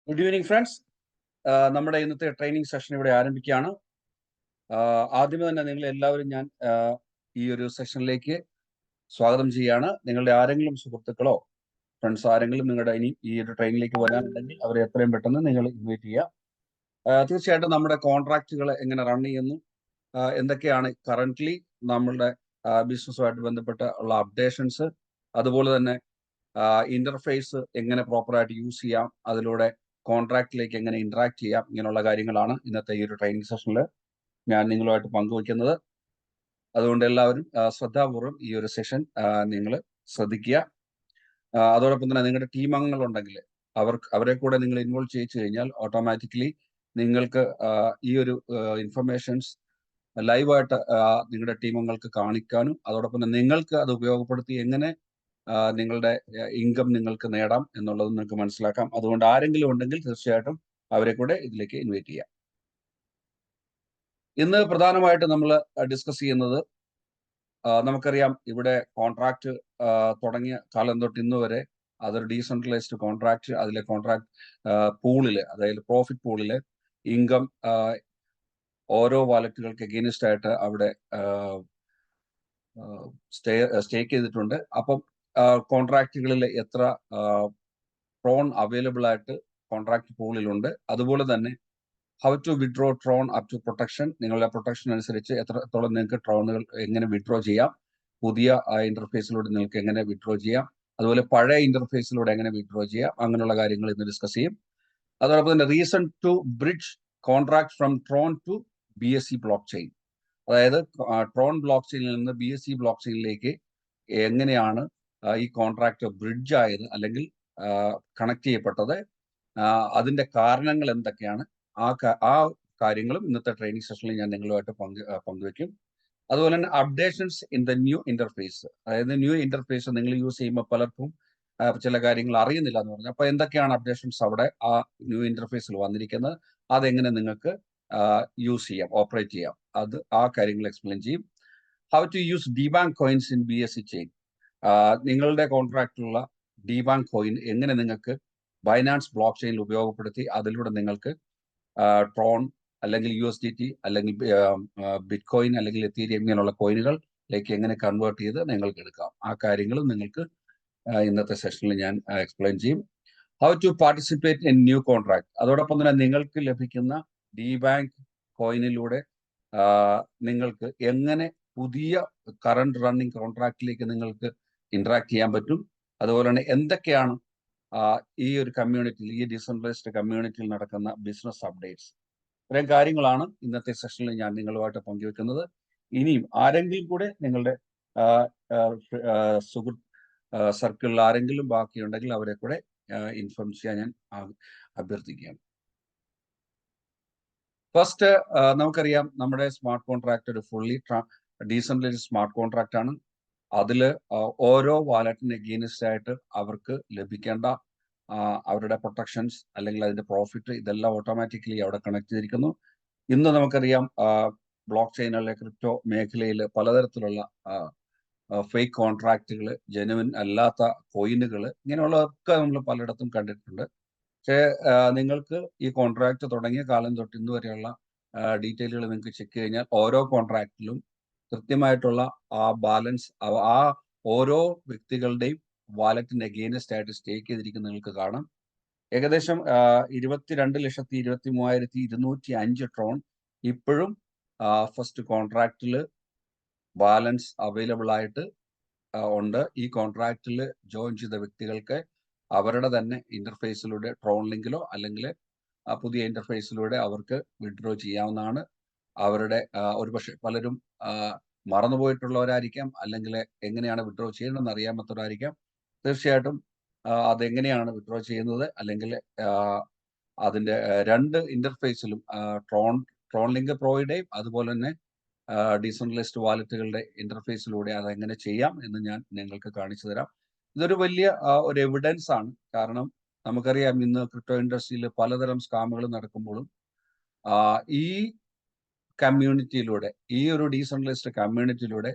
Good evening friends. നമ്മുടെ ഇന്നത്തെ training session ഇവിടെ ആരംഭിക്കുകയാണ്. ആദ്യമേ തന്നെ നിങ്ങൾ എല്ലാവരും ഞാൻ ഈ ഒരു സെഷനിലേക്ക് സ്വാഗതം ചെയ്യുകയാണ്. നിങ്ങളുടെ ആരെങ്കിലും സുഹൃത്തുക്കളോ ഫ്രണ്ട്സ് ആരെങ്കിലും നിങ്ങളുടെ ഇനി ഈ ഒരു ട്രെയിനിലേക്ക് വരാനുണ്ടെങ്കിൽ അവരെ എത്രയും പെട്ടെന്ന് നിങ്ങൾ ഇൻവൈറ്റ് ചെയ്യുക. തീർച്ചയായിട്ടും നമ്മുടെ കോൺട്രാക്റ്റുകൾ എങ്ങനെ റൺ ചെയ്യുന്നു, എന്തൊക്കെയാണ് കറന്റ്ലി നമ്മളുടെ ബിസിനസ്സുമായിട്ട് ബന്ധപ്പെട്ട ഉള്ള അപ്ഡേഷൻസ്, അതുപോലെ തന്നെ ഇന്റർഫേസ് എങ്ങനെ പ്രോപ്പറായിട്ട് യൂസ് ചെയ്യാം, അതിലൂടെ കോൺട്രാക്റ്റിലേക്ക് എങ്ങനെ ഇന്ററാക്ട് ചെയ്യാം, ഇങ്ങനെയുള്ള കാര്യങ്ങളാണ് ഇന്നത്തെ ഈ ഒരു ട്രെയിനിങ് സെഷനിൽ ഞാൻ നിങ്ങളുമായിട്ട് പങ്കുവയ്ക്കുന്നത്. അതുകൊണ്ട് എല്ലാവരും ശ്രദ്ധാപൂർവം ഈ ഒരു സെഷൻ നിങ്ങൾ ശ്രദ്ധിക്കുക. അതോടൊപ്പം തന്നെ നിങ്ങളുടെ ടീം അംഗങ്ങളുണ്ടെങ്കിൽ അവരെ കൂടെ നിങ്ങൾ ഇൻവോൾവ് ചെയ്യിച്ചു കഴിഞ്ഞാൽ ഓട്ടോമാറ്റിക്കലി നിങ്ങൾക്ക് ഈ ഒരു ഇൻഫർമേഷൻസ് ലൈവായിട്ട് നിങ്ങളുടെ ടീം അംഗങ്ങൾക്ക് കാണിക്കാനും അതോടൊപ്പം തന്നെ നിങ്ങൾക്ക് അത് ഉപയോഗപ്പെടുത്തി എങ്ങനെ നിങ്ങളുടെ ഇൻകം നിങ്ങൾക്ക് നേടാം എന്നുള്ളത് നിങ്ങൾക്ക് മനസ്സിലാക്കാം. അതുകൊണ്ട് ആരെങ്കിലും ഉണ്ടെങ്കിൽ തീർച്ചയായിട്ടും അവരെ കൂടെ ഇതിലേക്ക് ഇൻവൈറ്റ് ചെയ്യാം. ഇന്ന് പ്രധാനമായിട്ട് നമ്മൾ ഡിസ്കസ് ചെയ്യുന്നത്, നമുക്കറിയാം ഇവിടെ കോൺട്രാക്ട് തുടങ്ങിയ കാലം തൊട്ട് ഇന്ന് വരെ അതൊരു ഡീസെൻട്രലൈസ്ഡ് കോൺട്രാക്ട്, അതിലെ കോൺട്രാക്ട് പൂളില്, അതായത് പ്രോഫിറ്റ് പൂളില് ഇൻകം ഓരോ വാലറ്റുകൾക്ക് എഗെയിൻസ്റ്റ് ആയിട്ട് അവിടെ സ്റ്റേക്ക് ചെയ്തിട്ടുണ്ട്. അപ്പം കോൺട്രാക്റ്റുകളിൽ എത്ര ട്രോൺ അവൈലബിൾ ആയിട്ട് കോൺട്രാക്ട് പൂളിലുണ്ട്, അതുപോലെ തന്നെ how to withdraw Tron up to protection, നിങ്ങളുടെ പ്രൊട്ടക്ഷൻ അനുസരിച്ച് എത്രത്തോളം നിങ്ങൾക്ക് ട്രോണുകൾ എങ്ങനെ വിഡ്രോ ചെയ്യാം, പുതിയ ഇന്റർഫേസിലൂടെ നിങ്ങൾക്ക് എങ്ങനെ വിഡ്രോ ചെയ്യാം, അതുപോലെ പഴയ ഇന്റർഫേസിലൂടെ എങ്ങനെ വിഡ്രോ ചെയ്യാം, അങ്ങനെയുള്ള കാര്യങ്ങൾ ഇന്ന് ഡിസ്കസ് ചെയ്യും. അതോടൊപ്പം തന്നെ reason to bridge contract from Tron to BSC blockchain, അതായത് ട്രോൺ ബ്ലോക്ക് ചെയിനിൽ നിന്ന് BSC ബ്ലോക്ക് ചെയിനിലേക്ക് എങ്ങനെയാണ് ഈ കോൺട്രാക്ട് ബ്രിഡ്ജ് ആയത് അല്ലെങ്കിൽ കണക്ട് ചെയ്യപ്പെട്ടത്, അതിന്റെ കാരണങ്ങൾ എന്തൊക്കെയാണ്, ആ കാര്യങ്ങളും ഇന്നത്തെ ട്രെയിനിങ് സെഷനിൽ ഞാൻ നിങ്ങളുമായിട്ട് പങ്കുവെക്കും. അതുപോലെ തന്നെ updations in the new interface, അതായത് ന്യൂ ഇന്റർഫേസ് നിങ്ങൾ യൂസ് ചെയ്യുമ്പോൾ പലർക്കും ചില കാര്യങ്ങൾ അറിയുന്നില്ല എന്ന് പറഞ്ഞു. അപ്പൊ എന്തൊക്കെയാണ് അപ്ഡേഷൻസ് അവിടെ ആ ന്യൂ ഇന്റർഫേസിൽ വന്നിരിക്കുന്നത്, അതെങ്ങനെ നിങ്ങൾക്ക് യൂസ് ചെയ്യാം, ഓപ്പറേറ്റ് ചെയ്യാം, ആ കാര്യങ്ങൾ എക്സ്പ്ലെയിൻ ചെയ്യും. How to use DeBank coins in BSC chain, നിങ്ങളുടെ കോൺട്രാക്റ്റിലുള്ള ഡിബാങ്ക് കോയിൻ എങ്ങനെ നിങ്ങൾക്ക് ബൈനാൻസ് ബ്ലോക്ക് ചെയിനിൽ ഉപയോഗപ്പെടുത്തി അതിലൂടെ നിങ്ങൾക്ക് ട്രോൺ അല്ലെങ്കിൽ USDT അല്ലെങ്കിൽ ബിറ്റ് കോയിൻ അല്ലെങ്കിൽ എത്തീരിയം ഇങ്ങനെയുള്ള കോയിനുകളിലേക്ക് എങ്ങനെ കൺവേർട്ട് ചെയ്ത് നിങ്ങൾക്ക് എടുക്കാം, ആ കാര്യങ്ങളും നിങ്ങൾക്ക് ഇന്നത്തെ സെഷനിൽ ഞാൻ എക്സ്പ്ലെയിൻ ചെയ്യും. How to participate in new contract, അതോടൊപ്പം തന്നെ നിങ്ങൾക്ക് ലഭിക്കുന്ന ഡിബാങ്ക് കോയിനിലൂടെ നിങ്ങൾക്ക് എങ്ങനെ പുതിയ കറണ്ട് റണ്ണിങ് കോൺട്രാക്റ്റിലേക്ക് നിങ്ങൾക്ക് ഇന്ററാക്ട് ചെയ്യാൻ പറ്റും, അതുപോലെ തന്നെ എന്തൊക്കെയാണ് ഈ ഒരു കമ്മ്യൂണിറ്റിയിൽ, ഈ ഡീസെൻട്രലൈസ്ഡ് കമ്മ്യൂണിറ്റിയിൽ നടക്കുന്ന ബിസിനസ് അപ്ഡേറ്റ്സ്, ഇത്രയും കാര്യങ്ങളാണ് ഇന്നത്തെ സെഷനിൽ ഞാൻ നിങ്ങളുമായിട്ട് പങ്കുവെക്കുന്നത്. ഇനിയും ആരെങ്കിലും കൂടെ നിങ്ങളുടെ സുഹൃത്ത് സർക്കിളിൽ ആരെങ്കിലും ബാക്കിയുണ്ടെങ്കിൽ അവരെ കൂടെ ഇൻഫോം ചെയ്യാൻ ഞാൻ അഭ്യർത്ഥിക്കുകയാണ്. ഫസ്റ്റ്, നമുക്കറിയാം നമ്മുടെ സ്മാർട്ട് കോൺട്രാക്ട് ഒരു ഫുള്ളി ഡീസെൻട്രലൈസ്ഡ് സ്മാർട്ട് കോൺട്രാക്ട് ആണ്. അതിൽ ഓരോ വാലറ്റിന് എഗെയിൻസ്റ്റ് ആയിട്ട് അവർക്ക് ലഭിക്കേണ്ട അവരുടെ പ്രൊട്ടക്ഷൻസ് അല്ലെങ്കിൽ അതിന്റെ പ്രോഫിറ്റ് ഇതെല്ലാം ഓട്ടോമാറ്റിക്കലി അവിടെ കണക്ട് ചെയ്തിരിക്കുന്നു. ഇന്ന് നമുക്കറിയാം ബ്ലോക്ക് ചെയിനിലെ ക്രിപ്റ്റോ മേഖലയിൽ പലതരത്തിലുള്ള ഫേക്ക് കോൺട്രാക്റ്റുകൾ, ജെനുവിൻ അല്ലാത്ത കോയിനുകൾ, ഇങ്ങനെയുള്ളതൊക്കെ നമ്മൾ പലയിടത്തും കണ്ടിട്ടുണ്ട്. പക്ഷേ നിങ്ങൾക്ക് ഈ കോൺട്രാക്ട് തുടങ്ങിയ കാലം തൊട്ട് ഇന്ന് വരെയുള്ള ഡീറ്റെയിലുകൾ നിങ്ങൾക്ക് ചെക്ക് കഴിഞ്ഞാൽ ഓരോ കോൺട്രാക്റ്റിലും കൃത്യമായിട്ടുള്ള ആ ബാലൻസ് ആ ഓരോ വ്യക്തികളുടെയും വാലറ്റിന് എഗെയിൻസ്റ്റ് ആയിട്ട് സ്റ്റേക്ക് ചെയ്തിരിക്കുന്ന നിങ്ങൾക്ക് കാണാം. ഏകദേശം 22,23,205 ട്രോൺ ഇപ്പോഴും ഫസ്റ്റ് കോൺട്രാക്റ്റിൽ ബാലൻസ് അവൈലബിൾ ആയിട്ട് ഉണ്ട്. ഈ കോൺട്രാക്റ്റിൽ ജോയിൻ ചെയ്ത വ്യക്തികൾക്ക് അവരുടെ തന്നെ ഇന്റർഫേസിലൂടെ ട്രോൺ ലിങ്കിലോ അല്ലെങ്കിൽ പുതിയ ഇന്റർഫേസിലൂടെ അവർക്ക് വിഡ്രോ ചെയ്യാവുന്നതാണ്. അവരുടെ ഒരുപക്ഷെ പലരും മറന്നുപോയിട്ടുള്ളവരായിരിക്കാം, അല്ലെങ്കിൽ എങ്ങനെയാണ് വിഡ്രോ ചെയ്യണമെന്ന് അറിയാമത്തവരായിരിക്കാം. തീർച്ചയായിട്ടും അതെങ്ങനെയാണ് വിഡ്രോ ചെയ്യുന്നത്, അല്ലെങ്കിൽ അതിന്റെ രണ്ട് ഇന്റർഫേസിലും ട്രോൺ ലിങ്ക് പ്രോയുടെയും അതുപോലെ തന്നെ ഡീസെൻട്രലൈസ്ഡ് വാലറ്റുകളുടെ ഇന്റർഫേസിലൂടെ അതെങ്ങനെ ചെയ്യാം എന്ന് ഞാൻ നിങ്ങൾക്ക് കാണിച്ചു തരാം. ഇതൊരു വലിയ ഒരു എവിഡൻസ് ആണ്. കാരണം നമുക്കറിയാം ഇന്ന് ക്രിപ്റ്റോ ഇൻഡസ്ട്രിയിൽ പലതരം സ്കാമുകൾ നടക്കുമ്പോഴും ഈ കമ്മ്യൂണിറ്റിയിലൂടെ, ഈ ഒരു ഡീസെൻട്രലൈസ്ഡ് കമ്മ്യൂണിറ്റിയിലൂടെ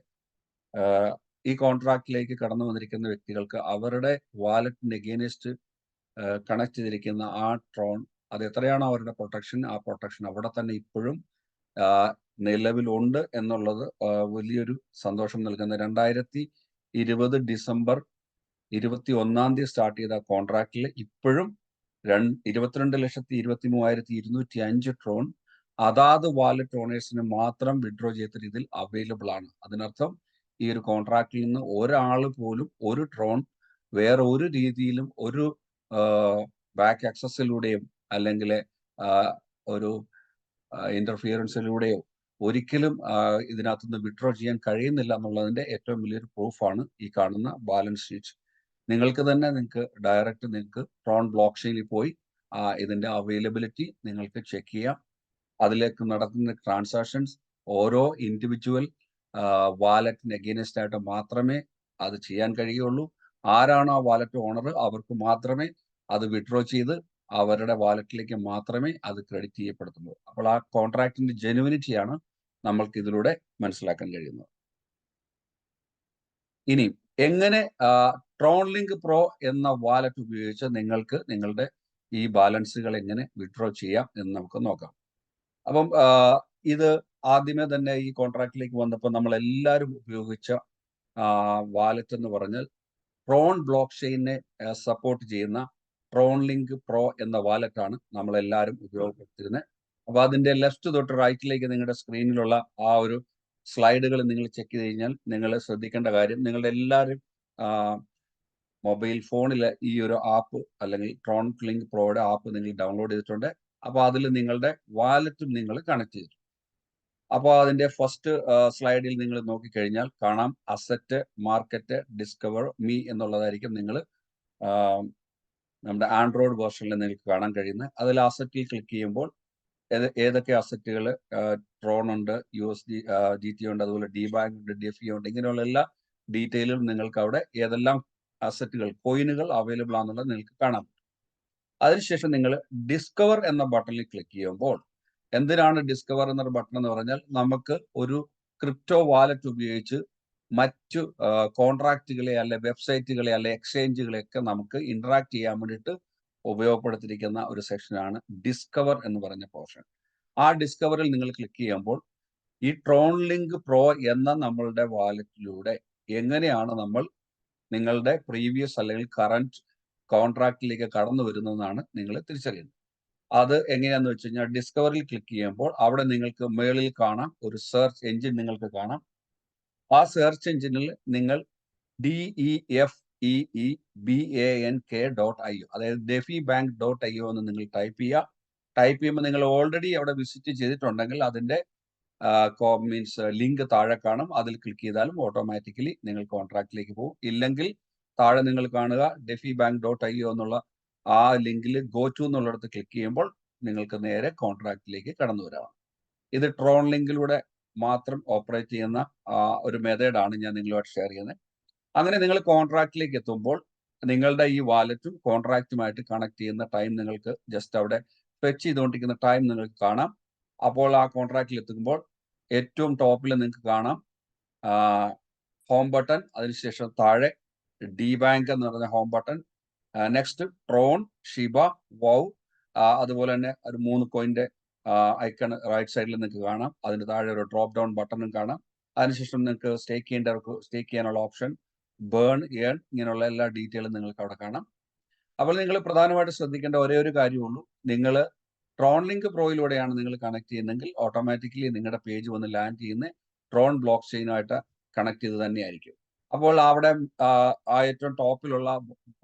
ഈ കോൺട്രാക്റ്റിലേക്ക് കടന്നു വന്നിരിക്കുന്ന വ്യക്തികൾക്ക് അവരുടെ വാലറ്റിന് എഗെയിൻസ്റ്റ് കണക്ട് ചെയ്തിരിക്കുന്ന ആ ട്രോൺ, അത് എത്രയാണോ അവരുടെ പ്രൊട്ടക്ഷൻ, ആ പ്രൊട്ടക്ഷൻ അവിടെ തന്നെ ഇപ്പോഴും നിലവിലുണ്ട് എന്നുള്ളത് വലിയൊരു സന്തോഷം നൽകുന്ന. 2020 ഡിസംബർ 21 സ്റ്റാർട്ട് ചെയ്ത കോൺട്രാക്റ്റിൽ ഇപ്പോഴും 22,23,205 ട്രോൺ അതാത് വാലറ്റ് ഓണേഴ്സിന് മാത്രം വിഡ്രോ ചെയ്ത രീതിയിൽ അവൈലബിൾ ആണ്. അതിനർത്ഥം ഈ ഒരു കോൺട്രാക്റ്റിൽ നിന്ന് ഒരാൾ പോലും ഒരു ട്രോൺ വേറെ ഒരു രീതിയിലും ഒരു ബാക്ക് ആക്സസിലൂടെയും അല്ലെങ്കിൽ ഒരു ഇന്റർഫിയറൻസിലൂടെയോ ഒരിക്കലും ഇതിനകത്തുനിന്ന് വിഡ്രോ ചെയ്യാൻ കഴിയുന്നില്ല എന്നുള്ളതിന്റെ ഏറ്റവും വലിയൊരു പ്രൂഫാണ് ഈ കാണുന്ന ബാലൻസ് ഷീറ്റ്. നിങ്ങൾക്ക് ഡയറക്റ്റ് നിങ്ങൾക്ക് ട്രോൺ ബ്ലോക്ക് ചെയിനിൽ പോയി ഇതിന്റെ അവൈലബിലിറ്റി നിങ്ങൾക്ക് ചെക്ക് ചെയ്യാം. അതിലേക്ക് നടക്കുന്ന ട്രാൻസാക്ഷൻസ് ഓരോ ഇൻഡിവിജ്വൽ വാലറ്റിന് എഗെയിൻസ്റ്റ് ആയിട്ട് മാത്രമേ അത് ചെയ്യാൻ കഴിയുള്ളൂ. ആരാണോ ആ വാലറ്റ് ഓണർ അവർക്ക് മാത്രമേ അത് വിഡ്രോ ചെയ്ത് അവരുടെ വാലറ്റിലേക്ക് മാത്രമേ അത് ക്രെഡിറ്റ് ചെയ്യപ്പെടുത്തുള്ളൂ. അപ്പോൾ ആ കോൺട്രാക്റ്റിന്റെ ജെനുവിനിറ്റിയാണ് നമ്മൾക്ക് ഇതിലൂടെ മനസ്സിലാക്കാൻ കഴിയുന്നത്. ഇനി എങ്ങനെ ട്രോൺ ലിങ്ക് പ്രോ എന്ന വാലറ്റ് ഉപയോഗിച്ച് നിങ്ങൾക്ക് നിങ്ങളുടെ ഈ ബാലൻസുകൾ എങ്ങനെ വിഡ്രോ ചെയ്യാം എന്ന് നമുക്ക് നോക്കാം. അപ്പം ഇത് ആദ്യമേ തന്നെ ഈ കോൺട്രാക്റ്റിലേക്ക് വന്നപ്പോൾ നമ്മൾ എല്ലാവരും ഉപയോഗിച്ച വാലറ്റ് എന്ന് പറഞ്ഞാൽ ട്രോൺ ബ്ലോക്ക് ചെയിനെ സപ്പോർട്ട് ചെയ്യുന്ന ട്രോൺ ലിങ്ക് പ്രോ എന്ന വാലറ്റ് ആണ് നമ്മൾ എല്ലാവരും ഉപയോഗപ്പെടുത്തിയിരുന്നത്. അപ്പൊ അതിന്റെ ലെഫ്റ്റ് തൊട്ട് റൈറ്റിലേക്ക് നിങ്ങളുടെ സ്ക്രീനിലുള്ള ആ ഒരു സ്ലൈഡുകൾ നിങ്ങൾ ചെക്ക് ചെയ്ത് കഴിഞ്ഞാൽ നിങ്ങൾ ശ്രദ്ധിക്കേണ്ട കാര്യം, നിങ്ങളുടെ എല്ലാവരും മൊബൈൽ ഫോണിൽ ഈ ഒരു ആപ്പ് അല്ലെങ്കിൽ ട്രോൺ ലിങ്ക് പ്രോയുടെ ആപ്പ് നിങ്ങൾ ഡൗൺലോഡ് ചെയ്തിട്ടുണ്ട്. അപ്പോൾ അതിൽ നിങ്ങളുടെ വാലറ്റും നിങ്ങൾ കണക്ട് ചെയ്തു. അപ്പോൾ അതിന്റെ ഫസ്റ്റ് സ്ലൈഡിൽ നിങ്ങൾ നോക്കിക്കഴിഞ്ഞാൽ കാണാം അസറ്റ്, മാർക്കറ്റ്, ഡിസ്കവർ, മീ എന്നുള്ളതായിരിക്കും നിങ്ങൾ നമ്മുടെ ആൻഡ്രോയിഡ് വേർഷനിൽ നിങ്ങൾക്ക് കാണാൻ കഴിയുന്നത്. അതിൽ അസറ്റിൽ ക്ലിക്ക് ചെയ്യുമ്പോൾ ഏതൊക്കെ അസറ്റുകൾ, ട്രോൺ ഉണ്ട്, USDT ഉണ്ട്, അതുപോലെ DBank ഉണ്ട്, DFI ഉണ്ട്, ഇങ്ങനെയുള്ള എല്ലാ ഡീറ്റെയിലും നിങ്ങൾക്ക് അവിടെ ഏതെല്ലാം അസറ്റുകൾ, കോയിനുകൾ അവൈലബിൾ ആണെന്നുള്ളത് നിങ്ങൾക്ക് കാണാം. അതിനുശേഷം നിങ്ങൾ ഡിസ്കവർ എന്ന ബട്ടണിൽ ക്ലിക്ക് ചെയ്യുമ്പോൾ, എന്തിനാണ് ഡിസ്കവർ എന്ന ബട്ടൺ എന്ന് പറഞ്ഞാൽ, നമുക്ക് ഒരു ക്രിപ്റ്റോ വാലറ്റ് ഉപയോഗിച്ച് മറ്റു കോൺട്രാക്റ്റുകളെ അല്ലെ വെബ്സൈറ്റുകളെ അല്ലെ എക്സ്ചേഞ്ചുകളെ ഒക്കെ നമുക്ക് ഇന്ററാക്ട് ചെയ്യാൻ വേണ്ടിയിട്ട് ഉപയോഗപ്പെടുത്തിയിരിക്കുന്ന ഒരു സെക്ഷനാണ് ഡിസ്കവർ എന്ന് പറഞ്ഞ പോർഷൻ. ആ ഡിസ്കവറിൽ നിങ്ങൾ ക്ലിക്ക് ചെയ്യുമ്പോൾ ഈ ട്രോൺ ലിങ്ക് പ്രോ എന്ന നമ്മളുടെ വാലറ്റിലൂടെ എങ്ങനെയാണ് നമ്മൾ നിങ്ങളുടെ പ്രീവിയസ് അല്ലെങ്കിൽ കറന്റ് കോൺട്രാക്റ്റിലേക്ക് കടന്നു വരുന്നതെന്നാണ് നിങ്ങൾ തിരിച്ചറിയുന്നത്. അത് എങ്ങനെയാന്ന് വെച്ച് കഴിഞ്ഞാൽ ഡിസ്കവറിൽ ക്ലിക്ക് ചെയ്യുമ്പോൾ അവിടെ നിങ്ങൾക്ക് മേളിൽ കാണാം ഒരു സെർച്ച് എഞ്ചിൻ നിങ്ങൾക്ക് കാണാം. ആ സെർച്ച് എഞ്ചിനിൽ നിങ്ങൾ DEFEEBANK.io അതായത് DefiBank.io എന്ന് നിങ്ങൾ ടൈപ്പ് ചെയ്യുക. ടൈപ്പ് ചെയ്യുമ്പോൾ നിങ്ങൾ ഓൾറെഡി അവിടെ വിസിറ്റ് ചെയ്തിട്ടുണ്ടെങ്കിൽ അതിന്റെ മീൻസ് ലിങ്ക് താഴെ കാണും. അതിൽ ക്ലിക്ക് ചെയ്താലും ഓട്ടോമാറ്റിക്കലി നിങ്ങൾ കോൺട്രാക്റ്റിലേക്ക് പോകും. ഇല്ലെങ്കിൽ താഴെ നിങ്ങൾ കാണുക DefiBank.io എന്നുള്ള ആ ലിങ്കിൽ ഗോ ടു എന്നുള്ളിടത്ത് ക്ലിക്ക് ചെയ്യുമ്പോൾ നിങ്ങൾക്ക് നേരെ കോൺട്രാക്റ്റിലേക്ക് കടന്നു വരാം. ഇത് ട്രോൺ ലിങ്കിലൂടെ മാത്രം ഓപ്പറേറ്റ് ചെയ്യുന്ന ഒരു മെത്തേഡാണ് ഞാൻ നിങ്ങളുമായിട്ട് ഷെയർ ചെയ്യുന്നത്. അങ്ങനെ നിങ്ങൾ കോൺട്രാക്റ്റിലേക്ക് എത്തുമ്പോൾ നിങ്ങളുടെ ഈ വാലറ്റും കോൺട്രാക്റ്റുമായിട്ട് കണക്ട് ചെയ്യുന്ന ടൈം നിങ്ങൾക്ക് ജസ്റ്റ് അവിടെ ഫെച്ച് ചെയ്തുകൊണ്ടിരിക്കുന്ന ടൈം നിങ്ങൾക്ക് കാണാം. അപ്പോൾ ആ കോൺട്രാക്റ്റിൽ എത്തുമ്പോൾ ഏറ്റവും ടോപ്പിൽ നിങ്ങൾക്ക് കാണാം ഹോം ബട്ടൺ, അതിനുശേഷം താഴെ DBank എന്ന് പറഞ്ഞ home button, next Tron, Shiba, wow, അതുപോലെ തന്നെ ഒരു 3 കോയിന്റെ ഐക്കൺ റൈറ്റ് സൈഡിൽ നിങ്ങൾക്ക് കാണാം. അതിന് താഴെ ഒരു ഡ്രോപ്പ് ഡൗൺ ബട്ടണും കാണാം. അതിനുശേഷം നിങ്ങൾക്ക് സ്റ്റേക്ക് ചെയ്യാനുള്ള ഓപ്ഷൻ, ബേൺ, ഏൺ, ഇങ്ങനെയുള്ള എല്ലാ ഡീറ്റെയിലും നിങ്ങൾക്ക് അവിടെ കാണാം. അപ്പോൾ നിങ്ങൾ പ്രധാനമായിട്ട് ശ്രദ്ധിക്കേണ്ട ഒരേ ഒരു കാര്യമുള്ളൂ, നിങ്ങൾ ട്രോൺ ലിങ്ക് പ്രോയിലൂടെയാണ് നിങ്ങൾ കണക്ട് ചെയ്യുന്നതെങ്കിൽ ഓട്ടോമാറ്റിക്കലി നിങ്ങളുടെ പേജ് വന്ന് ലാൻഡ് ചെയ്യുന്ന ട്രോൺ ബ്ലോക്ക് ചെയിനുമായിട്ട് കണക്ട് ചെയ്ത് തന്നെയായിരിക്കും. അപ്പോൾ അവിടെ ഏറ്റവും ടോപ്പിലുള്ള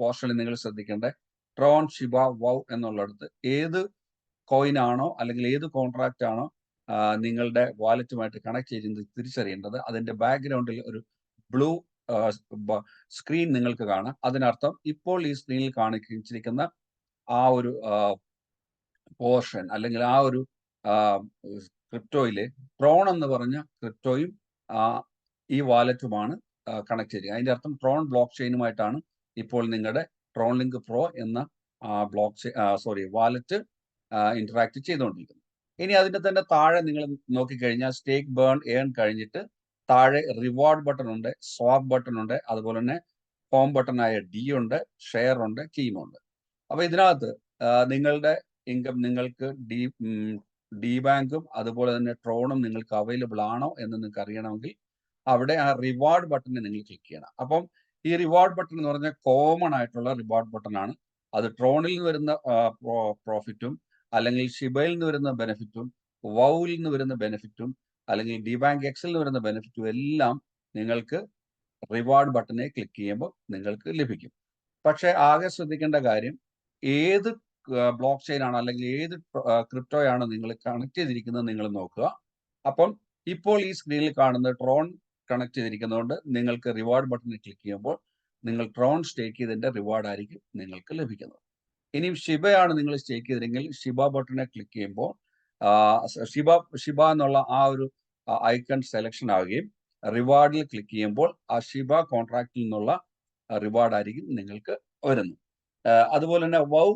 പോർഷനിൽ നിങ്ങൾ ശ്രദ്ധിക്കേണ്ടത് ട്രോൺ, ഷിബ, വൗ എന്നുള്ളിടത്ത് ഏത് കോയിൻ ആണോ അല്ലെങ്കിൽ ഏത് കോൺട്രാക്റ്റ് ആണോ നിങ്ങളുടെ വാലറ്റുമായിട്ട് കണക്ട് ചെയ്യുന്നത് തിരിച്ചറിയേണ്ടത്. അതിന്റെ ബാക്ക്ഗ്രൗണ്ടിൽ ഒരു ബ്ലൂ സ്ക്രീൻ നിങ്ങൾക്ക് കാണാം. അതിനർത്ഥം ഇപ്പോൾ ഈ സ്ക്രീനിൽ കാണിച്ചിരിക്കുന്ന ആ ഒരു പോർഷൻ അല്ലെങ്കിൽ ആ ഒരു ക്രിപ്റ്റോയിലെ ട്രോൺ എന്ന് പറഞ്ഞ ക്രിപ്റ്റോയും ഈ വാലറ്റുമാണ് കണക്ട് ചെയ്യുക. അതിന്റെ അർത്ഥം ട്രോൺ ബ്ലോക്ക് ചെയിനുമായിട്ടാണ് ഇപ്പോൾ നിങ്ങളുടെ ട്രോൺ ലിങ്ക് പ്രോ എന്ന വാലറ്റ് ഇന്ററാക്ട് ചെയ്തുകൊണ്ടിരിക്കുന്നത്. ഇനി അതിന്റെ തന്നെ താഴെ നിങ്ങൾ നോക്കിക്കഴിഞ്ഞാൽ സ്റ്റേക്ക്, ബേൺ, ഏൺ കഴിഞ്ഞിട്ട് താഴെ റിവാർഡ് ബട്ടൺ ഉണ്ട്, സ്വാപ്പ് ബട്ടൺ ഉണ്ട്, അതുപോലെ തന്നെ ഹോം ബട്ടൺ ആയ D ഉണ്ട്, ഷെയർ ഉണ്ട്, ടീം ഉണ്ട്. അപ്പൊ ഇതിനകത്ത് നിങ്ങളുടെ ഇൻകം നിങ്ങൾക്ക് ഡി ബാങ്കും അതുപോലെ തന്നെ ട്രോണും നിങ്ങൾക്ക് അവൈലബിൾ ആണോ എന്ന് നിങ്ങൾക്ക് അറിയണമെങ്കിൽ അവിടെ ആ റിവാർഡ് ബട്ടണിൽ നിങ്ങൾ ക്ലിക്ക് ചെയ്യണം. അപ്പം ഈ റിവാർഡ് ബട്ടൺ എന്ന് പറഞ്ഞാൽ കോമൺ ആയിട്ടുള്ള റിവാർഡ് ബട്ടൺ ആണ്. അത് ട്രോണിൽ നിന്ന് വരുന്ന പ്രോഫിറ്റും അല്ലെങ്കിൽ ഷിബയിൽ നിന്ന് വരുന്ന ബെനിഫിറ്റും വൗവിൽ നിന്ന് വരുന്ന ബെനിഫിറ്റും അല്ലെങ്കിൽ ഡി ബാങ്ക് എക്സിൽ നിന്ന് വരുന്ന ബെനിഫിറ്റും എല്ലാം നിങ്ങൾക്ക് റിവാർഡ് ബട്ടനെ ക്ലിക്ക് ചെയ്യുമ്പോൾ നിങ്ങൾക്ക് ലഭിക്കും. പക്ഷെ ആകെ ശ്രദ്ധിക്കേണ്ട കാര്യം ഏത് ബ്ലോക്ക് ചെയിൻ ആണ് അല്ലെങ്കിൽ ഏത് ക്രിപ്റ്റോയാണ് നിങ്ങൾ കണക്ട് ചെയ്തിരിക്കുന്നത് നിങ്ങൾ നോക്കുക. അപ്പം ഇപ്പോൾ ഈ സ്ക്രീനിൽ കാണുന്ന ട്രോൺ കണക്ട് ചെയ്തിരിക്കുന്നതുകൊണ്ട് നിങ്ങൾക്ക് റിവാർഡ് ബട്ടണിൽ ക്ലിക്ക് ചെയ്യുമ്പോൾ നിങ്ങൾ ട്രോൺ സ്റ്റേക്ക് ചെയ്തതിന്റെ റിവാർഡ് ആയിരിക്കും നിങ്ങൾക്ക് ലഭിക്കുന്നത്. ഇനി ഷിബയാണ് നിങ്ങൾ സ്റ്റേക്ക് ചെയ്തിരെങ്കിൽ ഷിബ ബട്ടനെ ക്ലിക്ക് ചെയ്യുമ്പോൾ ഷിബ എന്നുള്ള ആ ഒരു ഐക്കൺ സെലക്ഷൻ ആവുകയും റിവാർഡിൽ ക്ലിക്ക് ചെയ്യുമ്പോൾ ആ ഷിബ കോൺട്രാക്റ്റിൽ നിന്നുള്ള റിവാർഡ് ആയിരിക്കും നിങ്ങൾക്ക് വരുന്നത്. അതുപോലെ തന്നെ വൗ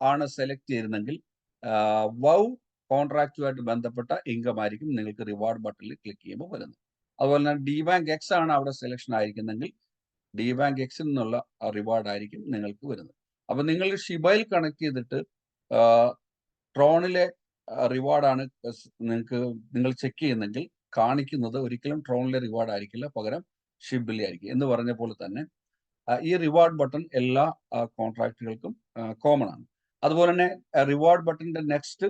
ആണ് സെലക്ട് ചെയ്തിരുന്നെങ്കിൽ വൗ കോൺട്രാക്റ്റുമായിട്ട് ബന്ധപ്പെട്ട ഇൻകം ആയിരിക്കും നിങ്ങൾക്ക് റിവാർഡ് ബട്ടണിൽ ക്ലിക്ക് ചെയ്യുമ്പോൾ വരുന്നത്. അതുപോലെ തന്നെ ഡി ബാങ്ക് എക്സ് ആണ് അവിടെ സെലക്ഷൻ ആയിരിക്കുന്നെങ്കിൽ ഡി ബാങ്ക് എക്സിൽ നിന്നുള്ള റിവാർഡ് ആയിരിക്കും നിങ്ങൾക്ക് വരുന്നത്. അപ്പൊ നിങ്ങൾ ഷിബയിൽ കണക്ട് ചെയ്തിട്ട് ട്രോണിലെ റിവാർഡാണ് നിങ്ങൾ ചെക്ക് ചെയ്യുന്നെങ്കിൽ കാണിക്കുന്നത് ഒരിക്കലും ട്രോണിലെ റിവാർഡ് ആയിരിക്കില്ല, പകരം ഷിബിലെ ആയിരിക്കും. എന്ന് പറഞ്ഞ പോലെ തന്നെ ഈ റിവാർഡ് ബട്ടൺ എല്ലാ കോൺട്രാക്റ്റുകൾക്കും കോമൺ ആണ്. അതുപോലെ തന്നെ റിവാർഡ് ബട്ടണിന്റെ നെക്സ്റ്റ്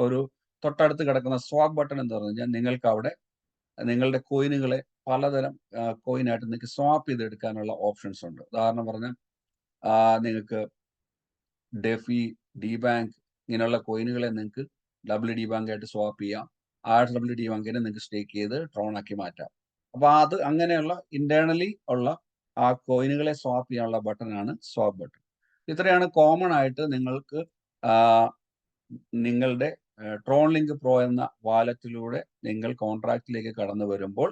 ഒരു തൊട്ടടുത്ത് കിടക്കുന്ന സ്വാപ്പ് ബട്ടൺ എന്ന് പറഞ്ഞു കഴിഞ്ഞാൽ നിങ്ങൾക്ക് അവിടെ നിങ്ങളുടെ കോയിനുകളെ പലതരം കോയിനായിട്ട് നിങ്ങൾക്ക് സ്വാപ്പ് ചെയ്തെടുക്കാനുള്ള ഓപ്ഷൻസ് ഉണ്ട്. ഉദാഹരണം പറഞ്ഞാൽ നിങ്ങൾക്ക് ഡെഫി, ഡി ബാങ്ക് ഇങ്ങനെയുള്ള കോയിനുകളെ നിങ്ങൾക്ക് ഡി ബാങ്ക് ആയിട്ട് സ്വാപ്പ് ചെയ്യാം. ആ ഡി ബാങ്കിനെ നിങ്ങൾക്ക് സ്റ്റേക്ക് ചെയ്ത് ട്രോൺ ആക്കി മാറ്റാം. അപ്പൊ അത് അങ്ങനെയുള്ള ഇന്റേണലി ഉള്ള ആ കോയിനുകളെ സ്വാപ്പ് ചെയ്യാനുള്ള ബട്ടണാണ് സ്വാപ്പ് ബട്ടൺ. ഇത്രയാണ് കോമൺ ആയിട്ട് നിങ്ങൾക്ക് നിങ്ങളുടെ ട്രോൺ ലിങ്ക് പ്രോ എന്ന വാലറ്റിലൂടെ നിങ്ങൾ കോൺട്രാക്റ്റിലേക്ക് കടന്നു വരുമ്പോൾ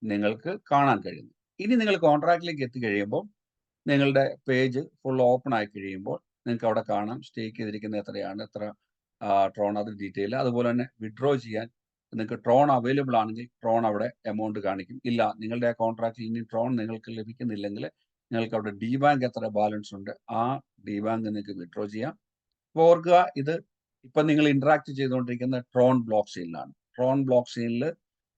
നിങ്ങൾക്ക് കാണാൻ കഴിയുന്നു. ഇനി നിങ്ങൾ കോൺട്രാക്റ്റിലേക്ക് എത്തിക്കഴിയുമ്പോൾ നിങ്ങളുടെ പേജ് ഫുൾ ഓപ്പൺ ആയി കഴിയുമ്പോൾ നിങ്ങൾക്ക് അവിടെ കാണാം സ്റ്റേക്ക് ചെയ്തിരിക്കുന്ന എത്രയാണ്, എത്ര ട്രോൺ, അത് ഡീറ്റെയിൽ. അതുപോലെ തന്നെ വിഡ്രോ ചെയ്യാൻ നിങ്ങൾക്ക് ട്രോൺ അവൈലബിൾ ആണെങ്കിൽ ട്രോൺ അവിടെ എമൗണ്ട് കാണിക്കും. ഇല്ല, നിങ്ങളുടെ ആ കോൺട്രാക്റ്റിൽ ഇനി ട്രോൺ നിങ്ങൾക്ക് ലഭിക്കുന്നില്ലെങ്കിൽ നിങ്ങൾക്ക് അവിടെ ഡി ബാങ്ക് എത്ര ബാലൻസ് ഉണ്ട് ആ ഡി ബാങ്ക് നിങ്ങൾക്ക് വിഡ്രോ ചെയ്യാം. അപ്പോൾ ഓർക്കുക, ഇത് ഇപ്പം നിങ്ങൾ ഇന്ററാക്ട് ചെയ്തുകൊണ്ടിരിക്കുന്ന ട്രോൺ ബ്ലോക്ക് ചെയിനിലാണ്. ട്രോൺ ബ്ലോക്ക് ചെയിനിൽ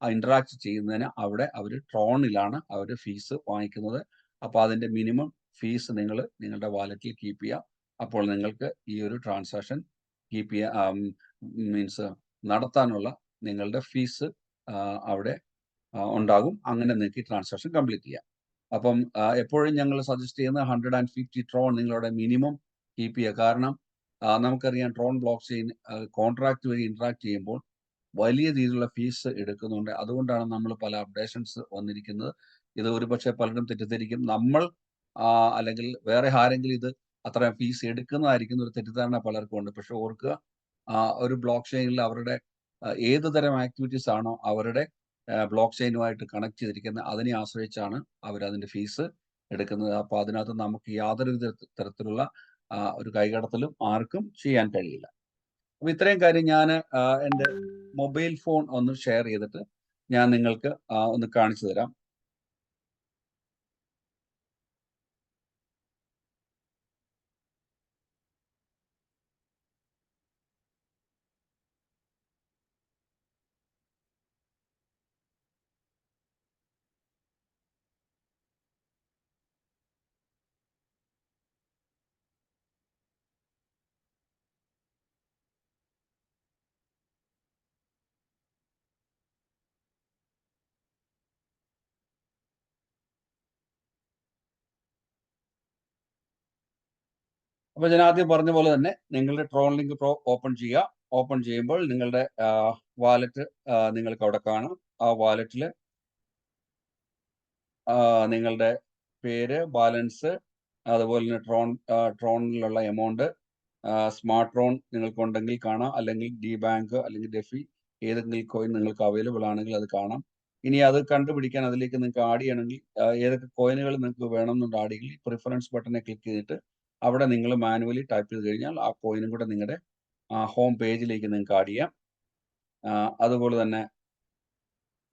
ഇന്ററാക്ട് ചെയ്യുന്നതിന് അവിടെ അവർ ട്രോണിലാണ് അവർ ഫീസ് വാങ്ങിക്കുന്നത്. അപ്പോൾ അതിന്റെ മിനിമം ഫീസ് നിങ്ങൾ നിങ്ങളുടെ വാലറ്റിൽ കീപ്പ് ചെയ്യുക. അപ്പോൾ നിങ്ങൾക്ക് ഈ ഒരു ട്രാൻസാക്ഷൻ കീപ്പ് ചെയ്യാൻ മീൻസ് നടത്താനുള്ള നിങ്ങളുടെ ഫീസ് അവിടെ ഉണ്ടാകും. അങ്ങനെ നിങ്ങൾക്ക് ഈ ട്രാൻസാക്ഷൻ കംപ്ലീറ്റ് ചെയ്യാം. അപ്പം എപ്പോഴും ഞങ്ങൾ സജസ്റ്റ് ചെയ്യുന്ന 150 ട്രോൺ നിങ്ങളുടെ മിനിമം കീപ്പ് ചെയ്യുക. കാരണം നമുക്കറിയാം ട്രോൺ ബ്ലോക്ക് ചെയിൻ കോൺട്രാക്ട് വഴി ഇന്ററാക്ട് ചെയ്യുമ്പോൾ വലിയ രീതിയിലുള്ള ഫീസ് എടുക്കുന്നുണ്ട്. അതുകൊണ്ടാണ് നമ്മൾ പല അപ്ഡേഷൻസ് വന്നിരിക്കുന്നത്. ഇത് ഒരുപക്ഷെ പലരും തെറ്റിദ്ധരിക്കും, നമ്മൾ അല്ലെങ്കിൽ വേറെ ആരെങ്കിലും ഇത് അത്ര ഫീസ് എടുക്കുന്നതായിരിക്കുന്ന ഒരു തെറ്റിദ്ധാരണ പലർക്കും ഉണ്ട്. പക്ഷെ ഓർക്കുക, ഒരു ബ്ലോക്ക് ചെയിനിൽ അവരുടെ ഏത് തരം ആക്ടിവിറ്റീസ് ആണോ അവരുടെ ബ്ലോക്ക് ചെയിനുമായിട്ട് കണക്ട് ചെയ്തിരിക്കുന്നത് അതിനെ ആശ്രയിച്ചാണ് അവർ അതിന്റെ ഫീസ് എടുക്കുന്നത്. അപ്പോൾ അതിനകത്ത് നമുക്ക് യാതൊരു തരത്തിലുള്ള ഒരു കൈകടത്തലും ആർക്കും ചെയ്യാൻ കഴിയില്ല. അപ്പൊ ഇത്രയും കാര്യം ഞാൻ എൻ്റെ മൊബൈൽ ഫോൺ ഒന്ന് ഷെയർ ചെയ്തിട്ട് ഞാൻ നിങ്ങൾക്ക് ഒന്ന് കാണിച്ചു തരാം. അപ്പൊ ഞാൻ ആദ്യം പറഞ്ഞ പോലെ തന്നെ നിങ്ങളുടെ ട്രോൺ ലിങ്ക് പ്രോ ഓപ്പൺ ചെയ്യുക. ഓപ്പൺ ചെയ്യുമ്പോൾ നിങ്ങളുടെ വാലറ്റ് നിങ്ങൾക്ക് അവിടെ കാണാം. ആ വാലറ്റിൽ നിങ്ങളുടെ പേര്, ബാലൻസ്, അതുപോലെ തന്നെ ട്രോണിലുള്ള എമൗണ്ട്, സ്മാർട്ട് ട്രോൺ നിങ്ങൾക്കുണ്ടെങ്കിൽ കാണാം, അല്ലെങ്കിൽ ഡി ബാങ്ക് അല്ലെങ്കിൽ ഡെഫി ഏതെങ്കിലും കോയിൻ നിങ്ങൾക്ക് അവൈലബിൾ ആണെങ്കിൽ അത് കാണാം. ഇനി അത് കണ്ടുപിടിക്കാൻ അതിലേക്ക് നിങ്ങൾക്ക് ആഡ് ചെയ്യണമെങ്കിൽ ഏതൊക്കെ കോയിനുകൾ നിങ്ങൾക്ക് വേണമെന്നുണ്ട് ആഡ് ചെയ്യണമെങ്കിൽ പ്രിഫറൻസ് ബട്ടനെ ക്ലിക്ക് ചെയ്തിട്ട് അവിടെ നിങ്ങൾ മാനുവലി ടൈപ്പ് ചെയ്ത് കഴിഞ്ഞാൽ ആ കോയിനും കൂടെ നിങ്ങളുടെ ഹോം പേജിലേക്ക് നിങ്ങൾക്ക് ആഡ് ചെയ്യാം. അതുപോലെ തന്നെ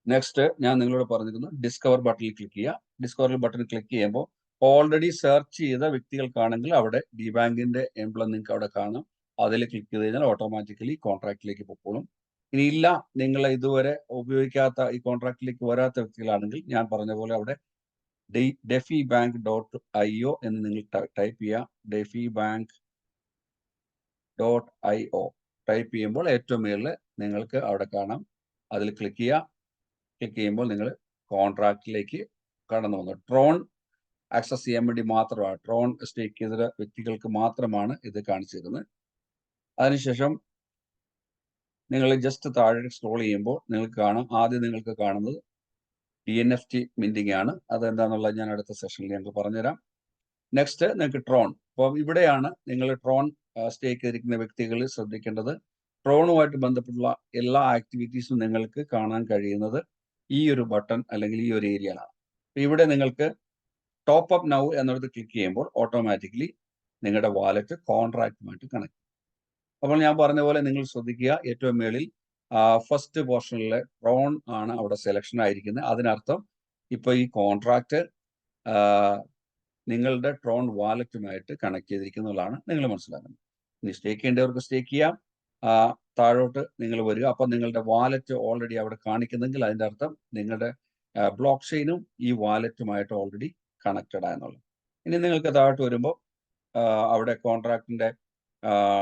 നെക്സ്റ്റ് ഞാൻ നിങ്ങളോട് പറഞ്ഞിരുന്നു ഡിസ്കവർ ബട്ടണിൽ ക്ലിക്ക് ചെയ്യുക. ഡിസ്കവർ ബട്ടൺ ക്ലിക്ക് ചെയ്യുമ്പോൾ ഓൾറെഡി സെർച്ച് ചെയ്ത വ്യക്തികൾക്കാണെങ്കിൽ അവിടെ ഡിബാങ്കിന്റെ എംബ്ലം നിങ്ങൾക്ക് അവിടെ കാണാം. അതിൽ ക്ലിക്ക് ചെയ്ത് കഴിഞ്ഞാൽ ഓട്ടോമാറ്റിക്കലി കോൺട്രാക്റ്റിലേക്ക് പൊക്കോളും. ഇനിയില്ല, നിങ്ങൾ ഇതുവരെ ഉപയോഗിക്കാത്ത ഈ കോൺട്രാക്റ്റിലേക്ക് വരാത്ത വ്യക്തികളാണെങ്കിൽ ഞാൻ പറഞ്ഞ പോലെ അവിടെ defibank.io എന്ന് നിങ്ങൾ ടൈപ്പ് ചെയ്യുക. defibank.io ടൈപ്പ് ചെയ്യുമ്പോൾ ഏറ്റവും മുകളിൽ നിങ്ങൾക്ക് അവിടെ കാണാം. അതിൽ ക്ലിക്ക് ചെയ്യുക. ക്ലിക്ക് ചെയ്യുമ്പോൾ നിങ്ങൾ കോൺട്രാക്റ്റിലേക്ക് കടന്നു വന്നു. ട്രോൺ ആക്സസ് ചെയ്യാൻ വേണ്ടി മാത്രമാണ്, ട്രോൺ സ്റ്റേക്ക് ചെയ്ത വ്യക്തികൾക്ക് മാത്രമാണ് ഇത് കാണിച്ചു തരുന്നത്. അതിനുശേഷം നിങ്ങൾ ജസ്റ്റ് താഴെ സ്ക്രോൾ ചെയ്യുമ്പോൾ നിങ്ങൾക്ക് കാണാം, ആദ്യം നിങ്ങൾക്ക് കാണുന്നത് DNFT മിന്റിംഗ് ആണ്. അതെന്താണെന്നുള്ളത് ഞാൻ അടുത്ത സെഷനിൽ ഞങ്ങൾക്ക് പറഞ്ഞുതരാം. നെക്സ്റ്റ് നിങ്ങൾക്ക് ട്രോൺ. അപ്പോൾ ഇവിടെയാണ് നിങ്ങൾ ട്രോൺ സ്റ്റേക്ക് ചെയ്തിരിക്കുന്ന വ്യക്തികൾ ശ്രദ്ധിക്കേണ്ടത്. ട്രോണുമായിട്ട് ബന്ധപ്പെട്ടുള്ള എല്ലാ ആക്ടിവിറ്റീസും നിങ്ങൾക്ക് കാണാൻ കഴിയുന്നത് ഈ ഒരു ബട്ടൺ അല്ലെങ്കിൽ ഈ ഒരു ഏരിയയിലാണ്. ഇവിടെ നിങ്ങൾക്ക് ടോപ്പ് അപ്പ് നൗ എന്നിടത്ത് ക്ലിക്ക് ചെയ്യുമ്പോൾ ഓട്ടോമാറ്റിക്കലി നിങ്ങളുടെ വാലറ്റ് കോൺട്രാക്റ്റുമായിട്ട് കണക്ട്. അപ്പോൾ ഞാൻ പറഞ്ഞ പോലെ നിങ്ങൾ ശ്രദ്ധിക്കുക, ഏറ്റവും മേളിൽ ഫസ്റ്റ് പോർഷനിലെ ട്രോൺ ആണ് അവിടെ സെലക്ഷൻ ആയിരിക്കുന്നത്. അതിനർത്ഥം ഇപ്പൊ ഈ കോൺട്രാക്റ്റ് നിങ്ങളുടെ ട്രോൺ വാലറ്റുമായിട്ട് കണക്ട് ചെയ്തിരിക്കുന്നതാണ് നിങ്ങൾ മനസ്സിലാക്കുന്നത്. ഇനി സ്റ്റേക്ക് ചെയ്യേണ്ടവർക്ക് സ്റ്റേക്ക് ചെയ്യാം. താഴോട്ട് നിങ്ങൾ വരിക. അപ്പം നിങ്ങളുടെ വാലറ്റ് ഓൾറെഡി അവിടെ കാണിക്കുന്നെങ്കിൽ അതിൻ്റെ അർത്ഥം നിങ്ങളുടെ ബ്ലോക്ക് ചെയിനും ഈ വാലറ്റുമായിട്ട് ഓൾറെഡി കണക്റ്റഡ് ആയെന്നുള്ളത്. ഇനി നിങ്ങൾക്ക് താഴോട്ട് വരുമ്പോൾ അവിടെ കോൺട്രാക്റ്റിന്റെ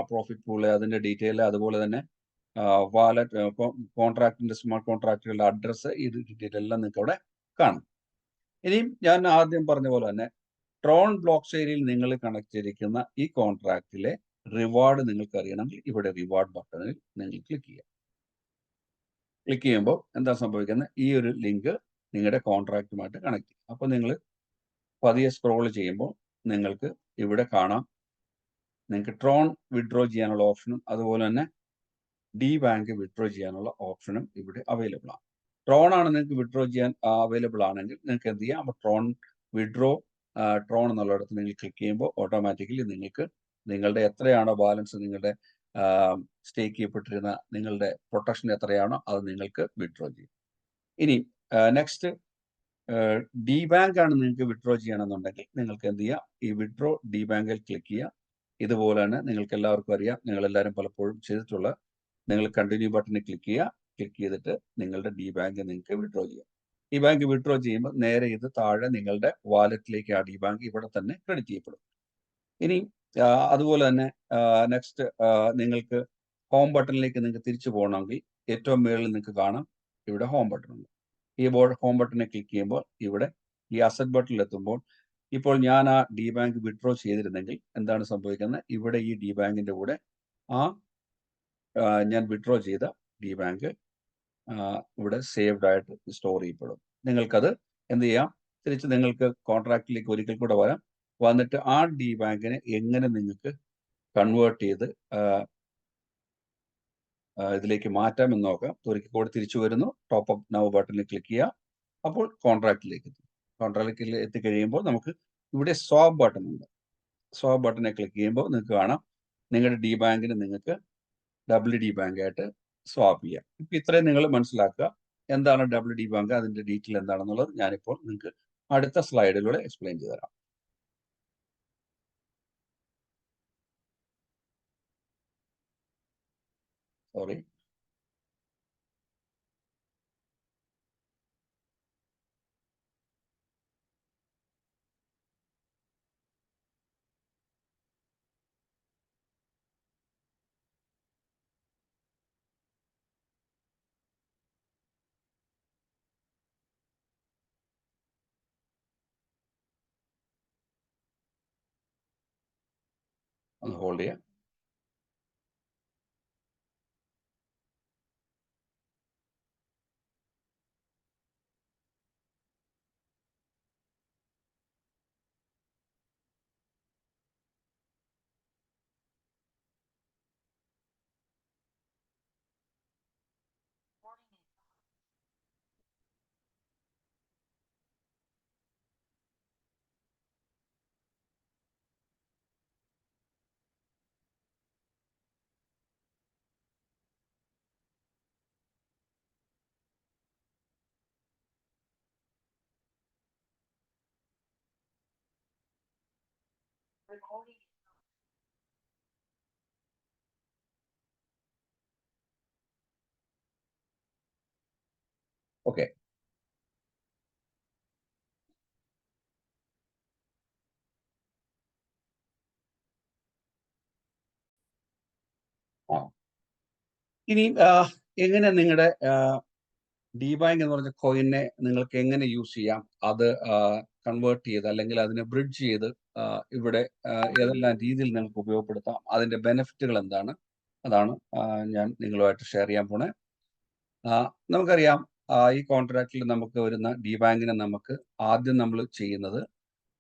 പ്രോഫിറ്റ് പൂള്, അതിന്റെ ഡീറ്റെയിൽ, അതുപോലെ തന്നെ വാലറ്റ്, കോൺട്രാക്റ്റിന്റെ സ്മാർട്ട് കോൺട്രാക്റ്റുകളുടെ അഡ്രസ്സ്, ഈ ഡീറ്റെയിൽ എല്ലാം നിങ്ങൾക്ക് അവിടെ കാണും. ഇനിയും ഞാൻ ആദ്യം പറഞ്ഞ പോലെ തന്നെ ട്രോൺ ബ്ലോക്ക് ചെയിനിൽ നിങ്ങൾ കണക്ട് ചെയ്തിരിക്കുന്ന ഈ കോൺട്രാക്റ്റിലെ റിവാർഡ് നിങ്ങൾക്ക് അറിയണമെങ്കിൽ ഇവിടെ റിവാർഡ് ബട്ടണിൽ നിങ്ങൾ ക്ലിക്ക് ചെയ്യുക. ക്ലിക്ക് ചെയ്യുമ്പോൾ എന്താ സംഭവിക്കുന്നത്, ഈ ഒരു ലിങ്ക് നിങ്ങളുടെ കോൺട്രാക്റ്റുമായിട്ട് കണക്ട് ചെയ്യും. അപ്പോൾ നിങ്ങൾ പതിയെ സ്ക്രോൾ ചെയ്യുമ്പോൾ നിങ്ങൾക്ക് ഇവിടെ കാണാം, നിങ്ങൾക്ക് ട്രോൺ വിഡ്രോ ചെയ്യാനുള്ള ഓപ്ഷനും അതുപോലെ തന്നെ ഡിബാങ്ക് വിഡ്രോ ചെയ്യാനുള്ള ഓപ്ഷനും ഇവിടെ അവൈലബിൾ ആണ്. ട്രോൺ ആണ് നിങ്ങൾക്ക് വിഡ്രോ ചെയ്യാൻ അവൈലബിൾ ആണെങ്കിൽ നിങ്ങൾക്ക് എന്ത് ചെയ്യാം, അപ്പോൾ ട്രോൺ വിഡ്രോ ട്രോൺ എന്നുള്ളിടത്ത് നിങ്ങൾ ക്ലിക്ക് ചെയ്യുമ്പോൾ ഓട്ടോമാറ്റിക്കലി നിങ്ങൾക്ക് നിങ്ങളുടെ എത്രയാണോ ബാലൻസ്, നിങ്ങളുടെ സ്റ്റേക്ക് ചെയ്യപ്പെട്ടിരുന്ന നിങ്ങളുടെ പ്രൊട്ടക്ഷൻ എത്രയാണോ അത് നിങ്ങൾക്ക് വിഡ്രോ ചെയ്യും. ഇനി നെക്സ്റ്റ് ഡിബാങ്ക് ആണ് നിങ്ങൾക്ക് വിഡ്രോ ചെയ്യണമെന്നുണ്ടെങ്കിൽ നിങ്ങൾക്ക് എന്ത് ചെയ്യാം, ഈ വിഡ്രോ ഡിബാങ്കിൽ ക്ലിക്ക് ചെയ്യുക. ഇതുപോലെ തന്നെ നിങ്ങൾക്ക് എല്ലാവർക്കും അറിയാം, നിങ്ങളെല്ലാവരും പലപ്പോഴും ചെയ്തിട്ടുള്ള, നിങ്ങൾ കണ്ടിന്യൂ ബട്ടണിൽ ക്ലിക്ക് ചെയ്യുക. ക്ലിക്ക് ചെയ്തിട്ട് നിങ്ങളുടെ ഡിബാങ്ക് നിങ്ങൾക്ക് വിഡ്രോ ചെയ്യാം. ഈ ബാങ്ക് വിഡ്രോ ചെയ്യുമ്പോൾ നേരെ ഇത് താഴെ നിങ്ങളുടെ വാലറ്റിലേക്ക് ആ ഡിബാങ്ക് ഇവിടെ തന്നെ ക്രെഡിറ്റ് ചെയ്യപ്പെടും. ഇനി അതുപോലെ തന്നെ നെക്സ്റ്റ് നിങ്ങൾക്ക് ഹോം ബട്ടണിലേക്ക് നിങ്ങൾക്ക് തിരിച്ചു പോകണമെങ്കിൽ ഏറ്റവും മുകളിൽ നിങ്ങൾക്ക് കാണാം ഇവിടെ ഹോം ബട്ടൺ ഉണ്ട്. ഈ ഹോം ബട്ടണിൽ ക്ലിക്ക് ചെയ്യുമ്പോൾ ഇവിടെ ഈ അസറ്റ് ബട്ടണിൽ എത്തുമ്പോൾ ഇപ്പോൾ ഞാൻ ആ ഡിബാങ്ക് വിഡ്രോ ചെയ്തിരുന്നെങ്കിൽ എന്താണ് സംഭവിക്കുന്നത്, ഇവിടെ ഈ ഡിബാങ്കിന്റെ കൂടെ ആ ഞാൻ വിഡ്രോ ചെയ്ത ഡിബാങ്ക് ഇവിടെ സേവ്ഡ് ആയിട്ട് സ്റ്റോർ ചെയ്യപ്പെടും. നിങ്ങൾക്കത് എന്ത് ചെയ്യാം, തിരിച്ച് നിങ്ങൾക്ക് കോൺട്രാക്റ്റിലേക്ക് ഒരിക്കൽ കൂടെ വരാം. വന്നിട്ട് ആ ഡിബാങ്കിനെ എങ്ങനെ നിങ്ങൾക്ക് കൺവേർട്ട് ചെയ്ത് ഇതിലേക്ക് മാറ്റാം എന്ന് നോക്കാം. ഒരിക്കൽ കൂടെ തിരിച്ചു വരുന്നു, ടോപ്പ് അപ്പ് നൗ ബട്ടണിൽ ക്ലിക്ക് ചെയ്യുക. അപ്പോൾ കോൺട്രാക്റ്റിലേക്ക് എത്തും. കോൺട്രാക്റ്റിൽ എത്തിക്കഴിയുമ്പോൾ നമുക്ക് ഇവിടെ സ്വാപ്പ് ബട്ടൺ ഉണ്ട്. സ്വാപ്പ് ബട്ടനെ ക്ലിക്ക് ചെയ്യുമ്പോൾ നിങ്ങൾക്ക് കാണാം നിങ്ങളുടെ ഡിബാങ്കിന് നിങ്ങൾക്ക് WD ആയിട്ട് സ്വാപ്പ് ചെയ്യാം. ഇപ്പൊ ഇത്രയും നിങ്ങൾ മനസ്സിലാക്കുക, എന്താണ് WD, അതിന്റെ ഡീറ്റെയിൽ എന്താണെന്നുള്ളത് ഞാനിപ്പോൾ നിങ്ങൾക്ക് അടുത്ത സ്ലൈഡിലൂടെ എക്സ്പ്ലെയിൻ ചെയ്തു തരാം. സോറി. ഒന്ന് ഹോൾഡ് ചെയ്യാം. ഓക്കെ. ആ. ഇനി എങ്ങനെ നിങ്ങളുടെ ഡിബാങ്ക് എന്ന് പറഞ്ഞ കോയിനെ നിങ്ങൾക്ക് എങ്ങനെ യൂസ് ചെയ്യാം? അത് കൺവേർട്ട് ചെയ്ത് അല്ലെങ്കിൽ അതിനെ ബ്രിഡ്ജ് ചെയ്ത് ഇവിടെ ഏതെല്ലാം രീതിയിൽ നിങ്ങൾക്ക് ഉപയോഗപ്പെടുത്താം? അതിന്റെ ബെനിഫിറ്റുകൾ എന്താണ്? അതാണ് ഞാൻ നിങ്ങളുമായിട്ട് ഷെയർ ചെയ്യാൻ പോണേ. നമുക്കറിയാം ഈ കോൺട്രാക്റ്റിൽ നമുക്ക് വരുന്ന ഡിബാങ്കിനെ നമുക്ക് ആദ്യം നമ്മൾ ചെയ്യുന്നത്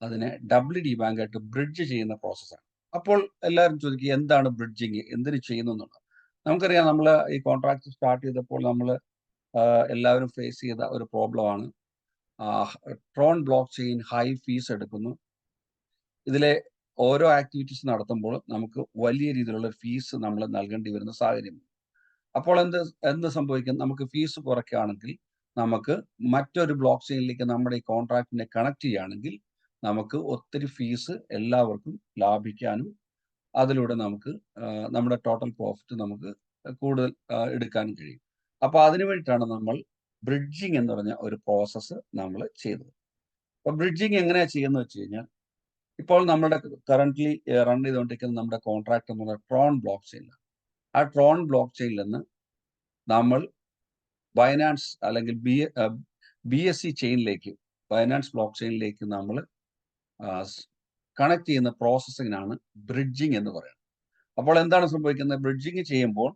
അതിനെ WD ആയിട്ട് ബ്രിഡ്ജ് ചെയ്യുന്ന പ്രോസസ്സാണ്. അപ്പോൾ എല്ലാവരും ചോദിക്കും എന്താണ് ബ്രിഡ്ജിങ്? എന്തിന് ചെയ്യുന്നു എന്നുള്ളത്. നമുക്കറിയാം നമ്മൾ ഈ കോൺട്രാക്ട് സ്റ്റാർട്ട് ചെയ്തപ്പോൾ നമ്മൾ എല്ലാവരും ഫേസ് ചെയ്ത ഒരു പ്രോബ്ലമാണ് Tron block chain high fees എടുക്കുന്നു. ഇതിലെ ഓരോ ആക്ടിവിറ്റീസ് നടത്തുമ്പോൾ നമുക്ക് വലിയ രീതിയിലുള്ള ഫീസ് നമ്മൾ നൽകേണ്ടി വരുന്ന സാഹചര്യം. അപ്പോൾ എന്ത് സംഭവിക്കും? നമുക്ക് ഫീസ് കുറയ്ക്കുകയാണെങ്കിൽ നമുക്ക് മറ്റൊരു ബ്ലോക്ക് ചെയിനിലേക്ക് നമ്മുടെ ഈ കോൺട്രാക്റ്റിനെ കണക്ട് ചെയ്യുകയാണെങ്കിൽ നമുക്ക് ഒത്തിരി ഫീസ് എല്ലാവർക്കും ലാഭിക്കാനും അതിലൂടെ നമുക്ക് നമ്മുടെ ടോട്ടൽ പ്രോഫിറ്റ് നമുക്ക് കൂടുതൽ എടുക്കാനും കഴിയും. അപ്പോൾ അതിനു വേണ്ടിയിട്ടാണ് നമ്മൾ ബ്രിഡ്ജിങ് എന്ന് പറഞ്ഞ ഒരു പ്രോസസ്സ് നമ്മൾ ചെയ്തത്. അപ്പോൾ ബ്രിഡ്ജിങ് എങ്ങനെയാണ് ചെയ്യുന്നത് വെച്ച് കഴിഞ്ഞാൽ ഇപ്പോൾ നമ്മുടെ കറന്റ്ലി റൺ ചെയ്തുകൊണ്ടിരിക്കുന്ന നമ്മുടെ കോൺട്രാക്ട് എന്ന് പറയുന്നത് ട്രോൺ ബ്ലോക്ക് ചെയിനിലാണ്. ആ ട്രോൺ ബ്ലോക്ക് ചെയിനിൽ നിന്ന് നമ്മൾ ബൈനാൻസ് അല്ലെങ്കിൽ BSC ചെയിനിലേക്ക് ബൈനാൻസ് ബ്ലോക്ക് ചെയിനിലേക്ക് നമ്മൾ കണക്ട് ചെയ്യുന്ന പ്രോസസ്സിങ്ങിനാണ് ബ്രിഡ്ജിങ് എന്ന് പറയുന്നത്. അപ്പോൾ എന്താണ് സംഭവിക്കുന്നത്? ബ്രിഡ്ജിങ് ചെയ്യുമ്പോൾ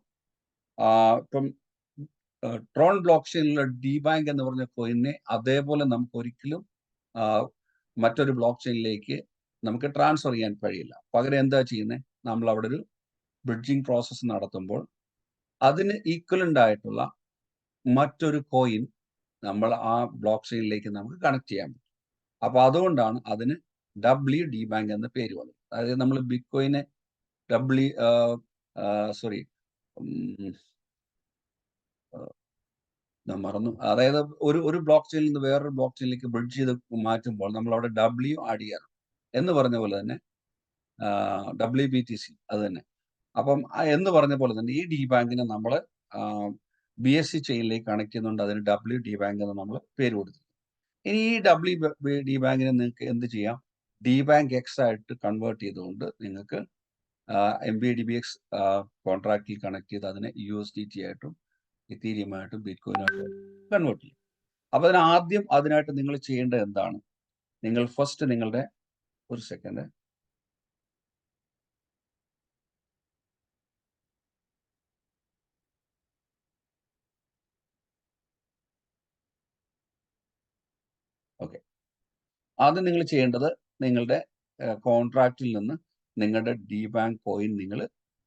ഇപ്പം ട്രോൺ ബ്ലോക്ക് ചെയിനിലുള്ള ഡിബാങ്ക് എന്ന് പറഞ്ഞ കോയിനെ അതേപോലെ നമുക്ക് ഒരിക്കലും മറ്റൊരു ബ്ലോക്ക് ചെയിനിലേക്ക് നമുക്ക് ട്രാൻസ്ഫർ ചെയ്യാൻ കഴിയില്ല. പകരം എന്താ ചെയ്യുന്നത്? നമ്മൾ അവിടെ ഒരു ബ്രിഡ്ജിങ് പ്രോസസ്സ് നടത്തുമ്പോൾ അതിന് ഈക്വലന്റ് ആയിട്ടുള്ള മറ്റൊരു കോയിൻ നമ്മൾ ആ ബ്ലോക്ക് ചെയിനിലേക്ക് നമുക്ക് കണക്ട് ചെയ്യാൻ പറ്റും. അപ്പോൾ അതുകൊണ്ടാണ് അതിന് WD എന്ന പേര് വന്നത്. അതായത് നമ്മൾ ബിറ്റ്കോയിനെ ഞാൻ മറന്നു. അതായത് ഒരു ബ്ലോക്ക് ചെയിനിൽ നിന്ന് വേറൊരു ബ്ലോക്ക് ചെയിനിലേക്ക് ബ്രിഡ്ജ് ചെയ്ത് മാറ്റുമ്പോൾ നമ്മൾ അവിടെ W ആഡ് ചെയ്യാറ് എന്ന് പറഞ്ഞ പോലെ തന്നെ WBTC അത് തന്നെ. അപ്പം എന്ന് പറഞ്ഞ പോലെ തന്നെ ഈ ഡിബാങ്കിനെ നമ്മൾ BSC ചെയിനിലേക്ക് കണക്ട് ചെയ്യുന്നുണ്ട്. അതിന് WD എന്ന് നമ്മൾ പേര് കൊടുത്തു. ഇനി ഈ WD നിങ്ങൾക്ക് എന്ത് ചെയ്യാം? ഡിബാങ്ക് X ആയിട്ട് കൺവേർട്ട് ചെയ്തുകൊണ്ട് നിങ്ങൾക്ക് MBDBX കോൺട്രാക്റ്റിൽ കണക്ട് ചെയ്ത് അതിനെ USDT ആയിട്ടും ഇത്തീരിയമായിട്ടും ബിറ്റ്കോയിനായിട്ടും കൺവേർട്ട് ചെയ്യും. അപ്പൊ അതിനായിട്ട് നിങ്ങൾ ചെയ്യേണ്ടത് എന്താണ്? നിങ്ങൾ ഫസ്റ്റ് നിങ്ങളുടെ ഒരു സെക്കൻഡ് ഓക്കെ. ആദ്യം നിങ്ങൾ ചെയ്യേണ്ടത് നിങ്ങളുടെ കോൺട്രാക്റ്റിൽ നിന്ന് നിങ്ങളുടെ ഡിബാങ്ക് കോയിൻ നിങ്ങൾ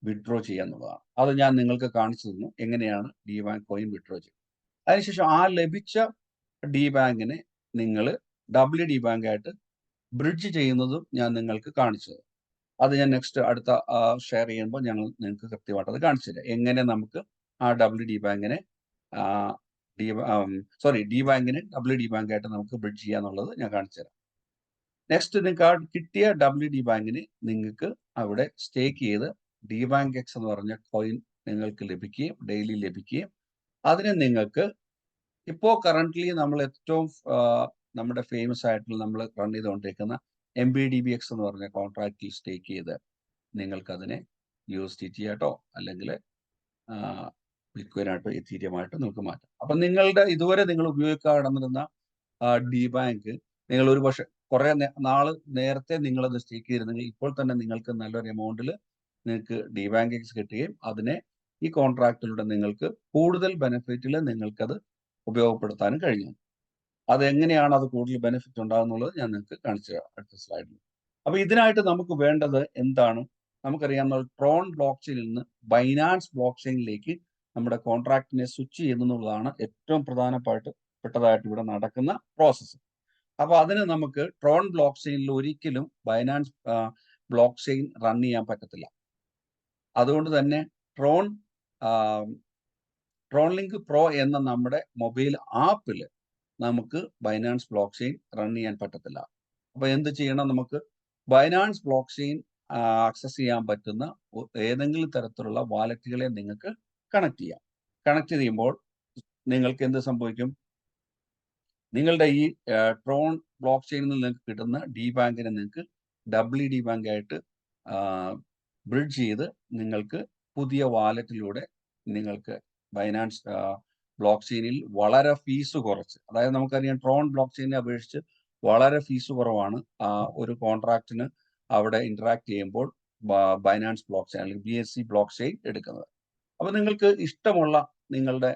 വിഡ്രോ ചെയ്യുക എന്നുള്ളതാണ്. അത് ഞാൻ നിങ്ങൾക്ക് കാണിച്ചു തന്നു എങ്ങനെയാണ് ഡിബാങ്ക് കോയിൻ വിഡ്രോ ചെയ്യുന്നത്. അതിനുശേഷം ആ ലഭിച്ച ഡിബാങ്കിനെ നിങ്ങൾ WD ആയിട്ട് ബ്രിഡ്ജ് ചെയ്യുന്നതും ഞാൻ നിങ്ങൾക്ക് കാണിച്ചു തരാം. അത് ഞാൻ നെക്സ്റ്റ് അടുത്ത ഷെയർ ചെയ്യുമ്പോൾ നിങ്ങൾക്ക് കൃത്യമായിട്ട് അത് കാണിച്ചു തരാം. എങ്ങനെ നമുക്ക് ആ WD ഡിബാങ്കിനെ WD ആയിട്ട് നമുക്ക് ബ്രിഡ്ജ് ചെയ്യാന്നുള്ളത് ഞാൻ കാണിച്ചു തരാം. നെക്സ്റ്റ് നിങ്ങൾക്ക് കിട്ടിയ WD നിങ്ങൾക്ക് അവിടെ സ്റ്റേക്ക് ചെയ്ത് ഡിബാങ്ക് X എന്ന് പറഞ്ഞ കോയിൻ നിങ്ങൾക്ക് ലഭിക്കുകയും ഡെയിലി ലഭിക്കുകയും അതിനെ നിങ്ങൾക്ക് ഇപ്പോൾ കറന്റ്ലി നമ്മൾ ഏറ്റവും നമ്മുടെ ഫേമസ് ആയിട്ടുള്ള നമ്മൾ റൺ ചെയ്തുകൊണ്ടിരിക്കുന്ന MBDBX എന്ന് പറഞ്ഞ കോൺട്രാക്റ്റിൽ സ്റ്റേക്ക് ചെയ്ത് നിങ്ങൾക്കതിനെ USDT ആയിട്ടോ അല്ലെങ്കിൽ ബിറ്റ്കോയിനായിട്ടോ എത്തീരിയമായിട്ടോ നിങ്ങൾക്ക് മാറ്റാം. അപ്പം നിങ്ങളുടെ ഇതുവരെ നിങ്ങൾ ഉപയോഗിക്കാൻ കടന്നിരുന്ന ഡിബാങ്ക് നിങ്ങൾ ഒരു പക്ഷേ കുറെ നാൾ നേരത്തെ നിങ്ങളത് സ്റ്റേക്ക് ചെയ്തിരുന്നെങ്കിൽ ഇപ്പോൾ തന്നെ നിങ്ങൾക്ക് നല്ലൊരു എമൗണ്ടിൽ നിങ്ങൾക്ക് ഡിബാങ്ക് X കിട്ടുകയും അതിനെ ഈ കോൺട്രാക്റ്റിലൂടെ നിങ്ങൾക്ക് കൂടുതൽ ബെനിഫിറ്റിൽ നിങ്ങൾക്കത് ഉപയോഗപ്പെടുത്താനും കഴിഞ്ഞു. അതെങ്ങനെയാണ് അത് കൂടുതൽ ബെനിഫിറ്റ് ഉണ്ടാകുന്നുള്ളത് ഞാൻ നിങ്ങൾക്ക് കാണിച്ചു തരാം അടുത്ത സ്ലൈഡിൽ. അപ്പൊ ഇതിനായിട്ട് നമുക്ക് വേണ്ടത് എന്താണ്? നമുക്കറിയാവുന്ന ട്രോൺ ബ്ലോക്ക് ചെയിനിൽ നിന്ന് ബൈനാൻസ് ബ്ലോക്ക് ചെയിനിലേക്ക് നമ്മുടെ കോൺട്രാക്റ്റിനെ സ്വിച്ച് ചെയ്യുന്നതാണ് ഏറ്റവും പ്രധാനപ്പെട്ടതായിട്ട് ഇവിടെ നടക്കുന്ന പ്രോസസ്സ്. അപ്പൊ അതിന് നമുക്ക് ട്രോൺ ബ്ലോക്ക് ചെയിനിൽ ഒരിക്കലും ബൈനാൻസ് ബ്ലോക്ക് ചെയിൻ റൺ ചെയ്യാൻ പറ്റത്തില്ല. അതുകൊണ്ട് തന്നെ ട്രോൺ ലിങ്ക് പ്രോ എന്ന നമ്മുടെ മൊബൈൽ ആപ്പിൽ നമുക്ക് ബൈനാൻസ് ബ്ലോക്ക് ചെയിൻ റൺ ചെയ്യാൻ പറ്റത്തില്ല. അപ്പൊ എന്ത് ചെയ്യണം? നമുക്ക് ബൈനാൻസ് ബ്ലോക്ക് ചെയിൻ ആക്സസ് ചെയ്യാൻ പറ്റുന്ന ഏതെങ്കിലും തരത്തിലുള്ള വാലറ്റുകളെ നിങ്ങൾക്ക് കണക്ട് ചെയ്യാം. കണക്ട് ചെയ്യുമ്പോൾ നിങ്ങൾക്ക് എന്ത് സംഭവിക്കും? നിങ്ങളുടെ ഈ ട്രോൺ ബ്ലോക്ക് ചെയിനിൽ നിന്ന് നിങ്ങൾക്ക് കിട്ടുന്ന ഡി ബാങ്കിനെ നിങ്ങൾക്ക് WD ബാങ്ക് ആയിട്ട് ബ്രിഡ്ജ് ചെയ്ത് നിങ്ങൾക്ക് പുതിയ വാലറ്റിലൂടെ നിങ്ങൾക്ക് ബൈനാൻസ് ബ്ലോക്ക് ചെയിനിൽ വളരെ ഫീസ് കുറച്ച്, അതായത് നമുക്കറിയാം ട്രോൺ ബ്ലോക്ക് ചെയിനെ അപേക്ഷിച്ച് വളരെ ഫീസ് കുറവാണ് ഒരു കോൺട്രാക്റ്റിന് അവിടെ ഇന്ററാക്ട് ചെയ്യുമ്പോൾ ബൈനാൻസ് ബ്ലോക്ക് ചെയിൻ അല്ലെങ്കിൽ BSC ബ്ലോക്ക് ചെയിൻ എടുക്കുന്നത്. അപ്പൊ നിങ്ങൾക്ക് ഇഷ്ടമുള്ള നിങ്ങളുടെ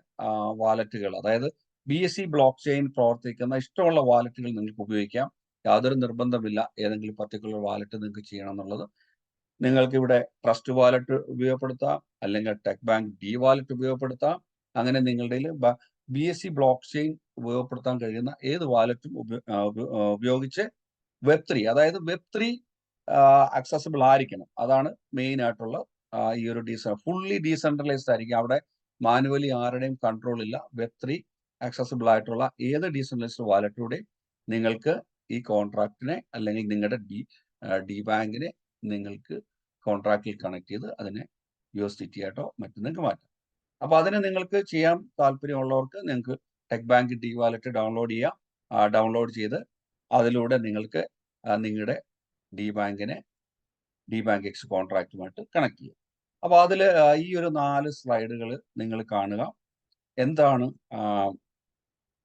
വാലറ്റുകൾ, അതായത് BSC ബ്ലോക്ക് ചെയിൻ പ്രവർത്തിക്കുന്ന ഇഷ്ടമുള്ള വാലറ്റുകൾ നിങ്ങൾക്ക് ഉപയോഗിക്കാം. യാതൊരു നിർബന്ധമില്ല ഏതെങ്കിലും പർട്ടിക്കുലർ വാലറ്റ് നിങ്ങൾക്ക് ചെയ്യണം എന്നുള്ളത്. നിങ്ങൾക്ക് ഇവിടെ ട്രസ്റ്റ് വാലറ്റ് ഉപയോഗപ്പെടുത്താം, അല്ലെങ്കിൽ ടെക് ബാങ്ക് ഡി വാലറ്റ് ഉപയോഗപ്പെടുത്താം. അങ്ങനെ നിങ്ങളുടെ BSC ബ്ലോക്ക് ചെയിൻ ഉപയോഗപ്പെടുത്താൻ കഴിയുന്ന ഏത് വാലറ്റും ഉപയോഗിച്ച് Web3, അതായത് Web3 അക്സസിബിൾ ആയിരിക്കണം. അതാണ് മെയിൻ ആയിട്ടുള്ള ഈ ഒരു ഫുള്ളി ഡീസെൻട്രലൈസ്ഡ് ആയിരിക്കും. അവിടെ മാനുവലി ആരുടെയും കൺട്രോൾ ഇല്ല. Web3 അക്സസിബിൾ ആയിട്ടുള്ള ഏത് ഡീസെൻട്രലൈസ്ഡ് വാലറ്റിലൂടെയും നിങ്ങൾക്ക് ഈ കോൺട്രാക്റ്റിനെ അല്ലെങ്കിൽ നിങ്ങളുടെ ഡി ബാങ്കിനെ നിങ്ങൾക്ക് കോൺട്രാക്റ്റിൽ കണക്ട് ചെയ്ത് അതിനെ USDT ആയിട്ടോ മറ്റും നിങ്ങൾക്ക് മാറ്റാം. അപ്പൊ അതിന് നിങ്ങൾക്ക് ചെയ്യാൻ താല്പര്യമുള്ളവർക്ക് നിങ്ങൾക്ക് tech bank D wallet download ചെയ്യാം. ഡൗൺലോഡ് ചെയ്ത് അതിലൂടെ നിങ്ങൾക്ക് നിങ്ങളുടെ ഡി ബാങ്ക് എക്സ് കോൺട്രാക്റ്റുമായിട്ട് കണക്ട് ചെയ്യാം. അപ്പൊ അതിൽ ഈ ഒരു 4 സ്ലൈഡുകൾ നിങ്ങൾ കാണുക. എന്താണ്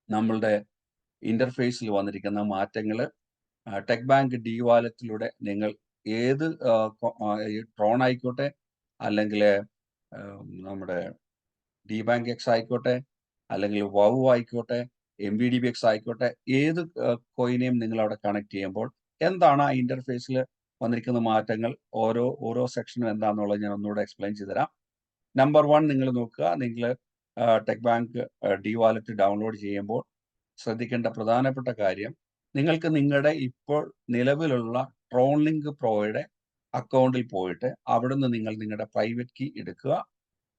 നമ്മളുടെ ഇന്റർഫേസിൽ വന്നിരിക്കുന്ന മാറ്റങ്ങൾ? ടെക് ബാങ്ക് ഡി വാലറ്റിലൂടെ നിങ്ങൾ ഏത് ട്രോൺ ആയിക്കോട്ടെ, അല്ലെങ്കിൽ നമ്മുടെ ഡി ബാങ്ക് എക്സ് ആയിക്കോട്ടെ, അല്ലെങ്കിൽ വൗ ആയിക്കോട്ടെ, MBDBX ആയിക്കോട്ടെ, ഏത് കോയിനെയും നിങ്ങൾ അവിടെ കണക്ട് ചെയ്യുമ്പോൾ എന്താണ് ആ ഇന്റർഫേസിൽ വന്നിരിക്കുന്ന മാറ്റങ്ങൾ, ഓരോ സെക്ഷനും എന്താണെന്നുള്ളത് ഞാൻ ഒന്നുകൂടെ എക്സ്പ്ലെയിൻ ചെയ്തുതരാം. നമ്പർ 1 നിങ്ങൾ നോക്കുക. നിങ്ങൾ tech bank D wallet download ചെയ്യുമ്പോൾ ശ്രദ്ധിക്കേണ്ട പ്രധാനപ്പെട്ട കാര്യം, നിങ്ങൾക്ക് നിങ്ങളുടെ ഇപ്പോൾ നിലവിലുള്ള ട്രോൺ ലിങ്ക് പ്രോയുടെ അക്കൗണ്ടിൽ പോയിട്ട് അവിടുന്ന് നിങ്ങൾ നിങ്ങളുടെ പ്രൈവറ്റ് കീ എടുക്കുക.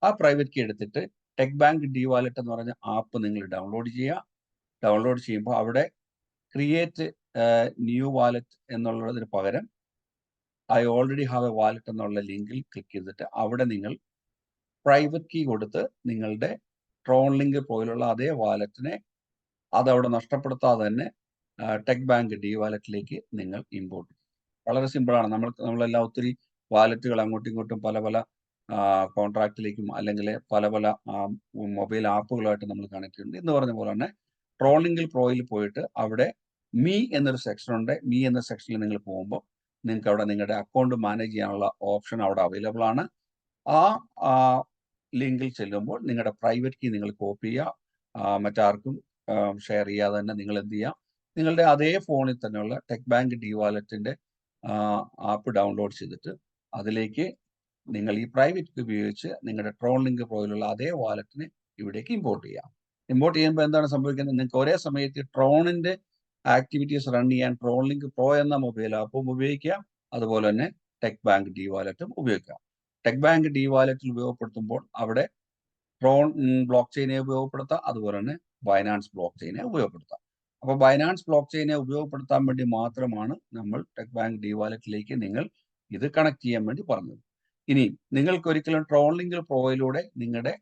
ആ പ്രൈവറ്റ് കീ എടുത്തിട്ട് ടെക് ബാങ്ക് ഡി വാലറ്റ് എന്ന് പറഞ്ഞ ആപ്പ് നിങ്ങൾ ഡൗൺലോഡ് ചെയ്യുക. ഡൗൺലോഡ് ചെയ്യുമ്പോൾ അവിടെ ക്രിയേറ്റ് ന്യൂ വാലറ്റ് എന്നുള്ളതിന് പകരം I already have a wallet എന്നുള്ള ലിങ്കിൽ ക്ലിക്ക് ചെയ്തിട്ട് അവിടെ നിങ്ങൾ പ്രൈവറ്റ് കീ കൊടുത്ത് നിങ്ങളുടെ ട്രോൺ ലിങ്ക് പോലുള്ള അതേ വാലറ്റിനെ അതവിടെ നഷ്ടപ്പെടുത്താതെ തന്നെ ടെക് ബാങ്ക് ഡി വാലറ്റിലേക്ക് നിങ്ങൾ ഇമ്പോർട്ട് ചെയ്യും. വളരെ സിമ്പിളാണ്. നമ്മളെല്ലാം ഒത്തിരി വാലറ്റുകൾ അങ്ങോട്ടും ഇങ്ങോട്ടും പല കോൺട്രാക്റ്റിലേക്കും അല്ലെങ്കിൽ പല മൊബൈൽ ആപ്പുകളായിട്ട് നമ്മൾ കണക്ട് ചെയ്യുന്നുണ്ട്. എന്ന് പറഞ്ഞ പോലെ തന്നെ ട്രോൺ ലിങ്കിൽ പ്രോയിൽ പോയിട്ട് അവിടെ മീ എന്നൊരു സെക്ഷൻ ഉണ്ട്. മീ എന്ന സെക്ഷനിൽ നിങ്ങൾ പോകുമ്പോൾ നിങ്ങൾക്ക് അവിടെ നിങ്ങളുടെ അക്കൗണ്ട് മാനേജ് ചെയ്യാനുള്ള ഓപ്ഷൻ അവിടെ അവൈലബിൾ ആണ്. ആ ലിങ്കിൽ ചെല്ലുമ്പോൾ നിങ്ങളുടെ പ്രൈവറ്റ് കീ നിങ്ങൾ കോപ്പി ചെയ്യുക. മറ്റാർക്കും ഷെയർ ചെയ്യാതെ തന്നെ നിങ്ങൾ എന്ത് ചെയ്യാം, നിങ്ങളുടെ അതേ ഫോണിൽ തന്നെയുള്ള ടെക് ബാങ്ക് ഡി വാലറ്റിന്റെ ആപ്പ് ഡൗൺലോഡ് ചെയ്തിട്ട് അതിലേക്ക് നിങ്ങൾ ഈ പ്രൈവറ്റ് കീ ഉപയോഗിച്ച് നിങ്ങളുടെ ട്രോൺ ലിങ്ക് പ്രോയിലുള്ള അതേ വാലറ്റിനെ ഇവിടേക്ക് ഇമ്പോർട്ട് ചെയ്യാം. ഇമ്പോർട്ട് ചെയ്യുമ്പോൾ എന്താണ് സംഭവിക്കുന്നത്? നിങ്ങൾക്ക് ഒരേ സമയത്ത് ട്രോണിന്റെ ആക്ടിവിറ്റീസ് റൺ ചെയ്യാൻ ട്രോൺ ലിങ്ക് പ്രോ എന്ന മൊബൈൽ ആപ്പും ഉപയോഗിക്കാം, അതുപോലെ തന്നെ ടെക് ബാങ്ക് ഡി വാലറ്റും ഉപയോഗിക്കാം. ടെക് ബാങ്ക് ഡി വാലറ്റിൽ ഉപയോഗപ്പെടുത്തുമ്പോൾ അവിടെ ട്രോൺ ബ്ലോക്ക് ചെയിനെ ഉപയോഗപ്പെടുത്താം, അതുപോലെ തന്നെ ബൈനാൻസ് ബ്ലോക്ക് ചെയിനെ ഉപയോഗപ്പെടുത്താം. അപ്പോൾ ബൈനാൻസ് ബ്ലോക്ക് ചെയിനെ ഉപയോഗപ്പെടുത്താൻ വേണ്ടി മാത്രമാണ് നമ്മൾ ടെക് ബാങ്ക് ഡി വാലറ്റിലേക്ക് നിങ്ങൾ ഇത് കണക്ട് ചെയ്യാൻ വേണ്ടി പറഞ്ഞത്. ഇനി നിങ്ങൾക്ക് ഒരിക്കലും ട്രോൺ ലിങ്ക് പ്രോയിലൂടെ നിങ്ങളുടെ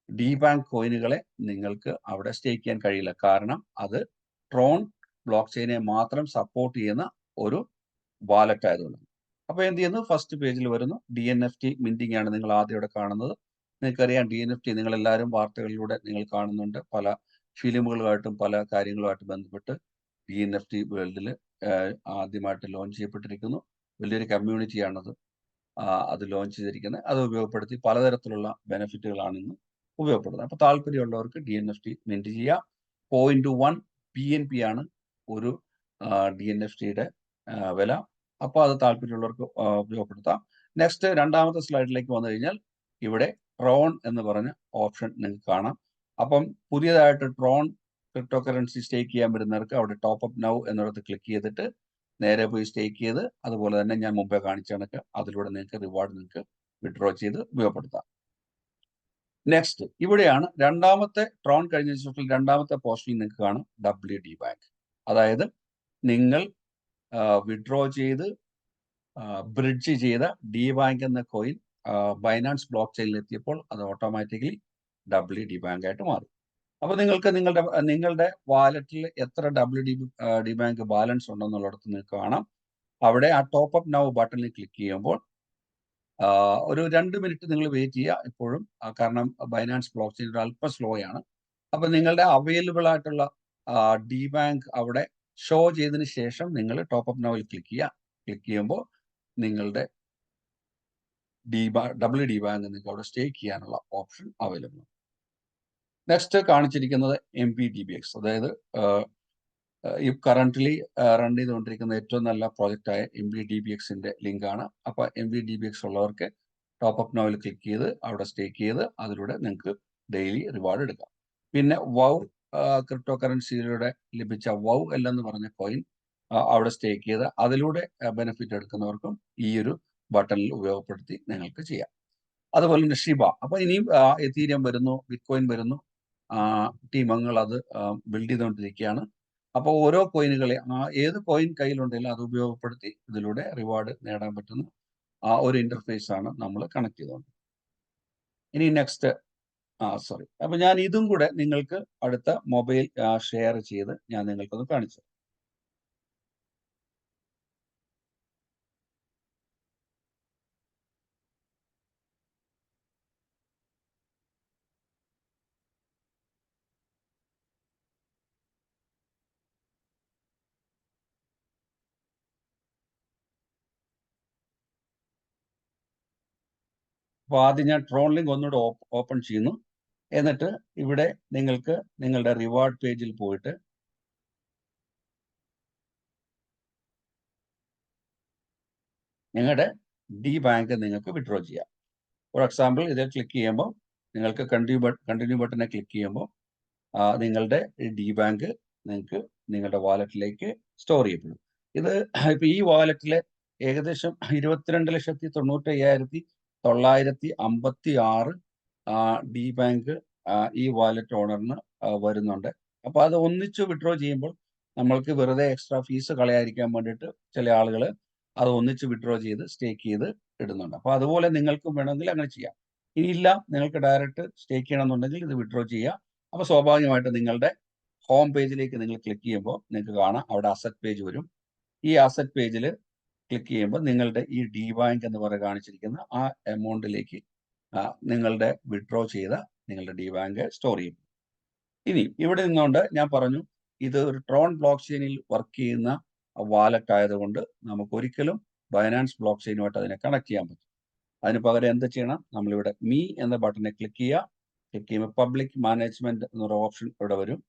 ഡി ബാങ്ക് കോയിനുകളെ നിങ്ങൾക്ക് അവിടെ സ്റ്റേക്ക് ചെയ്യാൻ കഴിയില്ല. കാരണം അത് ട്രോൺ ബ്ലോക്ക് ചെയിനെ മാത്രം സപ്പോർട്ട് ചെയ്യുന്ന ഒരു വാലറ്റ് ആയതുകൊണ്ട്. അപ്പോൾ എന്ത് ചെയ്യുന്നു? ഫസ്റ്റ് പേജിൽ വരുന്നു DNFT മിന്റിംഗ് ആണ് നിങ്ങൾ ആദ്യം ഇവിടെ കാണുന്നത്. നിങ്ങൾക്കറിയാം DNFT നിങ്ങൾ എല്ലാവരും വാർത്തകളിലൂടെ നിങ്ങൾ കാണുന്നുണ്ട്. പല ഫിലിമുകളുമായിട്ടും പല കാര്യങ്ങളുമായിട്ട് ബന്ധപ്പെട്ട് DNFT വേൾഡിൽ ആദ്യമായിട്ട് ലോഞ്ച് ചെയ്യപ്പെട്ടിരിക്കുന്നു. വലിയൊരു കമ്മ്യൂണിറ്റിയാണത് അത് ലോഞ്ച് ചെയ്തിരിക്കുന്നത്. അത് ഉപയോഗപ്പെടുത്തി പലതരത്തിലുള്ള ബെനിഫിറ്റുകളാണ് ഇന്ന് ഉപയോഗപ്പെടുന്നത്. അപ്പോൾ താല്പര്യമുള്ളവർക്ക് DNFT മിന്റ് ചെയ്യുക. 0.1 PNP ആണ് ഒരു DNFTയുടെ വില. അപ്പോൾ അത് താല്പര്യമുള്ളവർക്ക് ഉപയോഗപ്പെടുത്താം. നെക്സ്റ്റ് രണ്ടാമത്തെ സ്ലൈഡിലേക്ക് വന്നു കഴിഞ്ഞാൽ ഇവിടെ ട്രോൺ എന്ന് പറഞ്ഞ ഓപ്ഷൻ നിങ്ങൾക്ക് കാണാം. അപ്പം പുതിയതായിട്ട് ട്രോൺ ക്രിപ്റ്റോ കറൻസി സ്റ്റേക്ക് ചെയ്യാൻ വരുന്നവർക്ക് അവിടെ ടോപ്പ് അപ്പ് നൗ എന്നിടത്ത് ക്ലിക്ക് ചെയ്തിട്ട് നേരെ പോയി സ്റ്റേക്ക് ചെയ്ത്, അതുപോലെ തന്നെ ഞാൻ മുമ്പേ കാണിച്ച കണക്ക് അതിലൂടെ നിങ്ങൾക്ക് റിവാർഡ് നിങ്ങൾക്ക് വിഡ്രോ ചെയ്ത് ഉപയോഗപ്പെടുത്താം. നെക്സ്റ്റ് ഇവിടെയാണ് രണ്ടാമത്തെ ട്രോൺ കഴിഞ്ഞ ശേഷം രണ്ടാമത്തെ പോസ്റ്റിൽ നിങ്ങൾക്ക് കാണും WD ബാങ്ക്. അതായത് നിങ്ങൾ വിഡ്രോ ചെയ്ത് ബ്രിഡ്ജ് ചെയ്ത ഡി ബാങ്ക് എന്ന കോയിൻ ബൈനാൻസ് ബ്ലോക്ക് ചെയിനിൽ എത്തിയപ്പോൾ അത് ഓട്ടോമാറ്റിക്കലി ഡി ബാങ്ക് ആയിട്ട് മാറി. അപ്പോൾ നിങ്ങൾക്ക് നിങ്ങളുടെ വാലറ്റിൽ എത്ര ഡി ബാങ്ക് ബാലൻസ് ഉണ്ടെന്നുള്ളിടത്ത് നിങ്ങൾക്ക് കാണാം. അവിടെ ആ ടോപ്പ് അപ്പ് നൗ ബട്ടണിൽ ക്ലിക്ക് ചെയ്യുമ്പോൾ ഒരു 2 മിനിറ്റ് നിങ്ങൾ വെയിറ്റ് ചെയ്യുക ഇപ്പോഴും, കാരണം ബൈനാൻസ് ബ്ലോക്ക് ചെയിൻ അല്പം സ്ലോ ആണ്. അപ്പോൾ നിങ്ങളുടെ അവൈലബിൾ ആയിട്ടുള്ള ഡി ബാങ്ക് അവിടെ ഷോ ചെയ്തതിന് ശേഷം നിങ്ങൾ ടോപ്പ് അപ്പ് നൗവിൽ ക്ലിക്ക് ചെയ്യുക. ക്ലിക്ക് ചെയ്യുമ്പോൾ നിങ്ങളുടെ ഡി ബാങ്ക് നിങ്ങൾക്ക് അവിടെ സ്റ്റേക്ക് ചെയ്യാനുള്ള ഓപ്ഷൻ അവൈലബിൾ ആണ്. നെക്സ്റ്റ് കാണിച്ചിരിക്കുന്നത് MPDBX, അതായത് ഈ കറന്റ്ലി റൺ ചെയ്തുകൊണ്ടിരിക്കുന്ന ഏറ്റവും നല്ല പ്രോജക്റ്റായ MPDBXന്റെ ലിങ്കാണ്. അപ്പോൾ MPDBX ഉള്ളവർക്ക് ടോപ്പ് അപ്പ് നൗവിൽ ക്ലിക്ക് ചെയ്ത് അവിടെ സ്റ്റേക്ക് ചെയ്ത് അതിലൂടെ നിങ്ങൾക്ക് ഡെയിലി റിവാർഡ് എടുക്കാം. പിന്നെ വൗ ക്രിപ്റ്റോ കറൻസിയിലൂടെ ലഭിച്ച WOWL എന്ന് പറഞ്ഞ കോയിൻ അവിടെ സ്റ്റേക്ക് ചെയ്ത് അതിലൂടെ ബെനിഫിറ്റ് എടുക്കുന്നവർക്കും ഈ ഒരു ബട്ടണിൽ ഉപയോഗപ്പെടുത്തി നിങ്ങൾക്ക് ചെയ്യാം. അതുപോലെ തന്നെ ഷിബ, അപ്പോൾ ഇനിയും എതീരിയം വരുന്നു, ബിറ്റ്കോയിൻ വരുന്നു, ടീമംഗങ്ങൾ അത് ബിൽഡ് ചെയ്തുകൊണ്ടിരിക്കുകയാണ്. അപ്പോൾ ഓരോ കോയിനുകളെ ഏത് കോയിൻ കയ്യിലുണ്ടെങ്കിലും അത് ഉപയോഗപ്പെടുത്തി ഇതിലൂടെ റിവാർഡ് നേടാൻ പറ്റുന്ന ഒരു ഇന്റർഫേസ് ആണ് നമ്മൾ കണക്ട് ചെയ്തുകൊണ്ട്. ഇനി നെക്സ്റ്റ് സോറി, അപ്പൊ ഞാൻ ഇതും കൂടെ നിങ്ങൾക്ക് അടുത്ത മൊബൈൽ ഷെയർ ചെയ്ത് ഞാൻ നിങ്ങൾക്കൊന്ന് കാണിച്ചു. അപ്പോൾ ആദ്യം ഞാൻ ട്രോൺ ലിങ്ക് ഒന്നുകൂടെ ഓപ്പൺ ചെയ്യുന്നു. എന്നിട്ട് ഇവിടെ നിങ്ങൾക്ക് നിങ്ങളുടെ റിവാർഡ് പേജിൽ പോയിട്ട് നിങ്ങളുടെ ഡി ബാങ്ക് നിങ്ങൾക്ക് വിഡ്രോ ചെയ്യാം. ഫോർ എക്സാമ്പിൾ ഇതിൽ ക്ലിക്ക് ചെയ്യുമ്പോൾ നിങ്ങൾക്ക് കണ്ടിന്യൂ ബട്ടനെ ക്ലിക്ക് ചെയ്യുമ്പോൾ നിങ്ങളുടെ ഡി ബാങ്ക് നിങ്ങൾക്ക് നിങ്ങളുടെ വാലറ്റിലേക്ക് സ്റ്റോർ ചെയ്യപ്പെടും. ഇത് ഇപ്പൊ ഈ വാലറ്റിലെ ഏകദേശം 22,95,956 ഡി ബാങ്ക് ഈ വാലറ്റ് ഓണറിന് വരുന്നുണ്ട്. അപ്പൊ അത് ഒന്നിച്ച് വിഡ്രോ ചെയ്യുമ്പോൾ നമ്മൾക്ക് വെറുതെ എക്സ്ട്രാ ഫീസ് കളയാതിരിക്കാൻ വേണ്ടിയിട്ട് ചില ആളുകൾ അത് ഒന്നിച്ച് വിഡ്രോ ചെയ്ത് സ്റ്റേക്ക് ചെയ്ത് ഇടുന്നുണ്ട്. അപ്പൊ അതുപോലെ നിങ്ങൾക്കും വേണമെങ്കിൽ അങ്ങനെ ചെയ്യാം. ഇനിയില്ല, നിങ്ങൾക്ക് ഡയറക്റ്റ് സ്റ്റേക്ക് ചെയ്യണമെന്നുണ്ടെങ്കിൽ ഇത് വിഡ്രോ ചെയ്യാം. അപ്പോൾ സ്വാഭാവികമായിട്ട് നിങ്ങളുടെ ഹോം പേജിലേക്ക് നിങ്ങൾ ക്ലിക്ക് ചെയ്യുമ്പോൾ നിങ്ങൾക്ക് കാണാം അവിടെ അസറ്റ് പേജ് വരും. ഈ അസറ്റ് പേജിൽ ക്ലിക്ക് ചെയ്യുമ്പോൾ നിങ്ങളുടെ ഈ ഡി ബാങ്ക് എന്ന് പറഞ്ഞ് കാണിച്ചിരിക്കുന്ന ആ എമൗണ്ടിലേക്ക് നിങ്ങളുടെ വിഡ്രോ ചെയ്ത നിങ്ങളുടെ ഡി ബാങ്ക് സ്റ്റോർ ചെയ്യും. ഇനി ഇവിടെ നിന്നുകൊണ്ട് ഞാൻ പറഞ്ഞു ഇത് ഒരു ട്രോൺ ബ്ലോക്ക് ചെയിനിൽ വർക്ക് ചെയ്യുന്ന വാലറ്റ് ആയതുകൊണ്ട് നമുക്ക് ഒരിക്കലും ബൈനാൻസ് ബ്ലോക്ക് ചെയിനുമായിട്ട് അതിനെ കണക്ട് ചെയ്യാൻ പറ്റും. അതിന് പകരം എന്ത് ചെയ്യണം, നമ്മളിവിടെ മീ എന്ന ബട്ടനെ ക്ലിക്ക് ചെയ്യുക. ക്ലിക്ക് ചെയ്യുമ്പോൾ പബ്ലിക് മാനേജ്മെന്റ് എന്നൊരു ഓപ്ഷൻ ഇവിടെ വരും.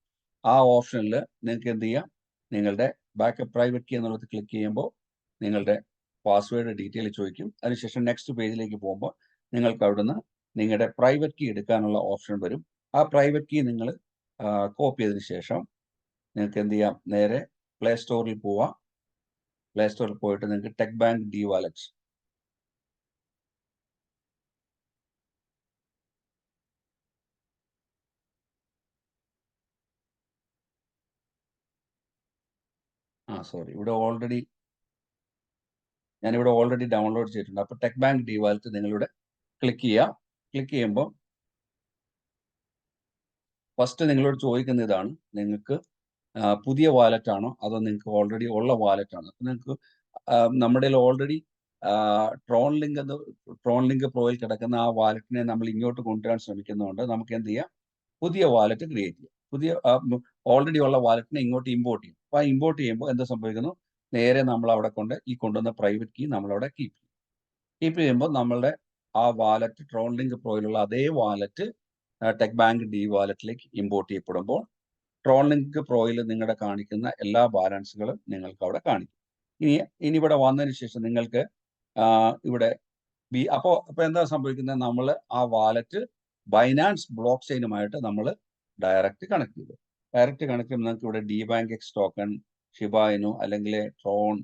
ആ ഓപ്ഷനിൽ നിങ്ങൾക്ക് എന്ത് ചെയ്യാം, നിങ്ങളുടെ ബാക്കപ്പ് പ്രൈവറ്റ് കീ എന്നുള്ളത് ക്ലിക്ക് ചെയ്യുമ്പോൾ നിങ്ങളുടെ പാസ്വേഡ് ഡീറ്റെയിൽ ചോദിക്കും. അതിനുശേഷം നെക്സ്റ്റ് പേജിലേക്ക് പോകുമ്പോൾ നിങ്ങൾക്ക് അവിടുന്ന് നിങ്ങളുടെ പ്രൈവറ്റ് കീ എടുക്കാനുള്ള ഓപ്ഷൻ വരും. ആ പ്രൈവറ്റ് കീ നിങ്ങൾ കോപ്പി ചെയ്തതിന് ശേഷം നിങ്ങൾക്ക് എന്ത് ചെയ്യാം, നേരെ പ്ലേ സ്റ്റോറിൽ പോവാം. പ്ലേ സ്റ്റോറിൽ പോയിട്ട് നിങ്ങൾക്ക് tech bank D wallet sorry, ഞാനിവിടെ ഓൾറെഡി ഡൗൺലോഡ് ചെയ്തിട്ടുണ്ട്. അപ്പോൾ ടെക് ബാങ്ക് ഡി വാലറ്റ് നിങ്ങളിവിടെ ക്ലിക്ക് ചെയ്യുക. ക്ലിക്ക് ചെയ്യുമ്പോൾ ഫസ്റ്റ് നിങ്ങളോട് ചോദിക്കുന്ന ഇതാണ്, നിങ്ങൾക്ക് പുതിയ വാലറ്റ് ആണോ അതോ നിങ്ങൾക്ക് ഓൾറെഡി ഉള്ള വാലറ്റ് ആണോ? അപ്പോൾ നിങ്ങൾക്ക് നമ്മുടെ ഓൾറെഡി ട്രോൺ ലിങ്ക് പ്രോയിൽ കിടക്കുന്ന ആ വാലറ്റിനെ നമ്മൾ ഇങ്ങോട്ട് കൊണ്ടുവരാൻ ശ്രമിക്കുന്നതുകൊണ്ട് നമുക്ക് എന്ത് ചെയ്യാം, പുതിയ വാലറ്റ് ക്രിയേറ്റ് ചെയ്യാം. പുതിയ ഓൾറെഡി ഉള്ള വാലറ്റിനെ ഇങ്ങോട്ട് ഇമ്പോർട്ട് ചെയ്യും. അപ്പോൾ ആ ഇമ്പോർട്ട് ചെയ്യുമ്പോൾ എന്താ സംഭവിക്കുന്നു, നേരെ നമ്മൾ അവിടെ കൊണ്ടുവന്ന പ്രൈവറ്റ് കീ നമ്മളവിടെ കീപ്പ് ചെയ്യുമ്പോൾ നമ്മളുടെ ആ വാലറ്റ് ട്രോൺ ലിങ്ക് പ്രോയിലുള്ള അതേ വാലറ്റ് ടെക് ബാങ്ക് ഡി വാലറ്റിലേക്ക് ഇമ്പോർട്ട് ചെയ്യപ്പെടുമ്പോൾ ട്രോൺ ലിങ്ക് പ്രോയിൽ നിങ്ങളുടെ കാണിക്കുന്ന എല്ലാ ബാലൻസുകളും നിങ്ങൾക്ക് അവിടെ കാണിക്കും. ഇനി ഇവിടെ വന്നതിന് ശേഷം നിങ്ങൾക്ക് ഇവിടെ അപ്പോൾ എന്താ സംഭവിക്കുന്നത്, നമ്മൾ ആ വാലറ്റ് ബൈനാൻസ് ബ്ലോക്ക് ചെയിനുമായിട്ട് നമ്മൾ ഡയറക്റ്റ് കണക്ട് ചെയ്യുമ്പോൾ നിങ്ങൾക്ക് ഇവിടെ ഡി ബാങ്ക് എക്സ് ടോക്കൺ, ഷിബായിനു അല്ലെങ്കിൽ ട്രോൺ,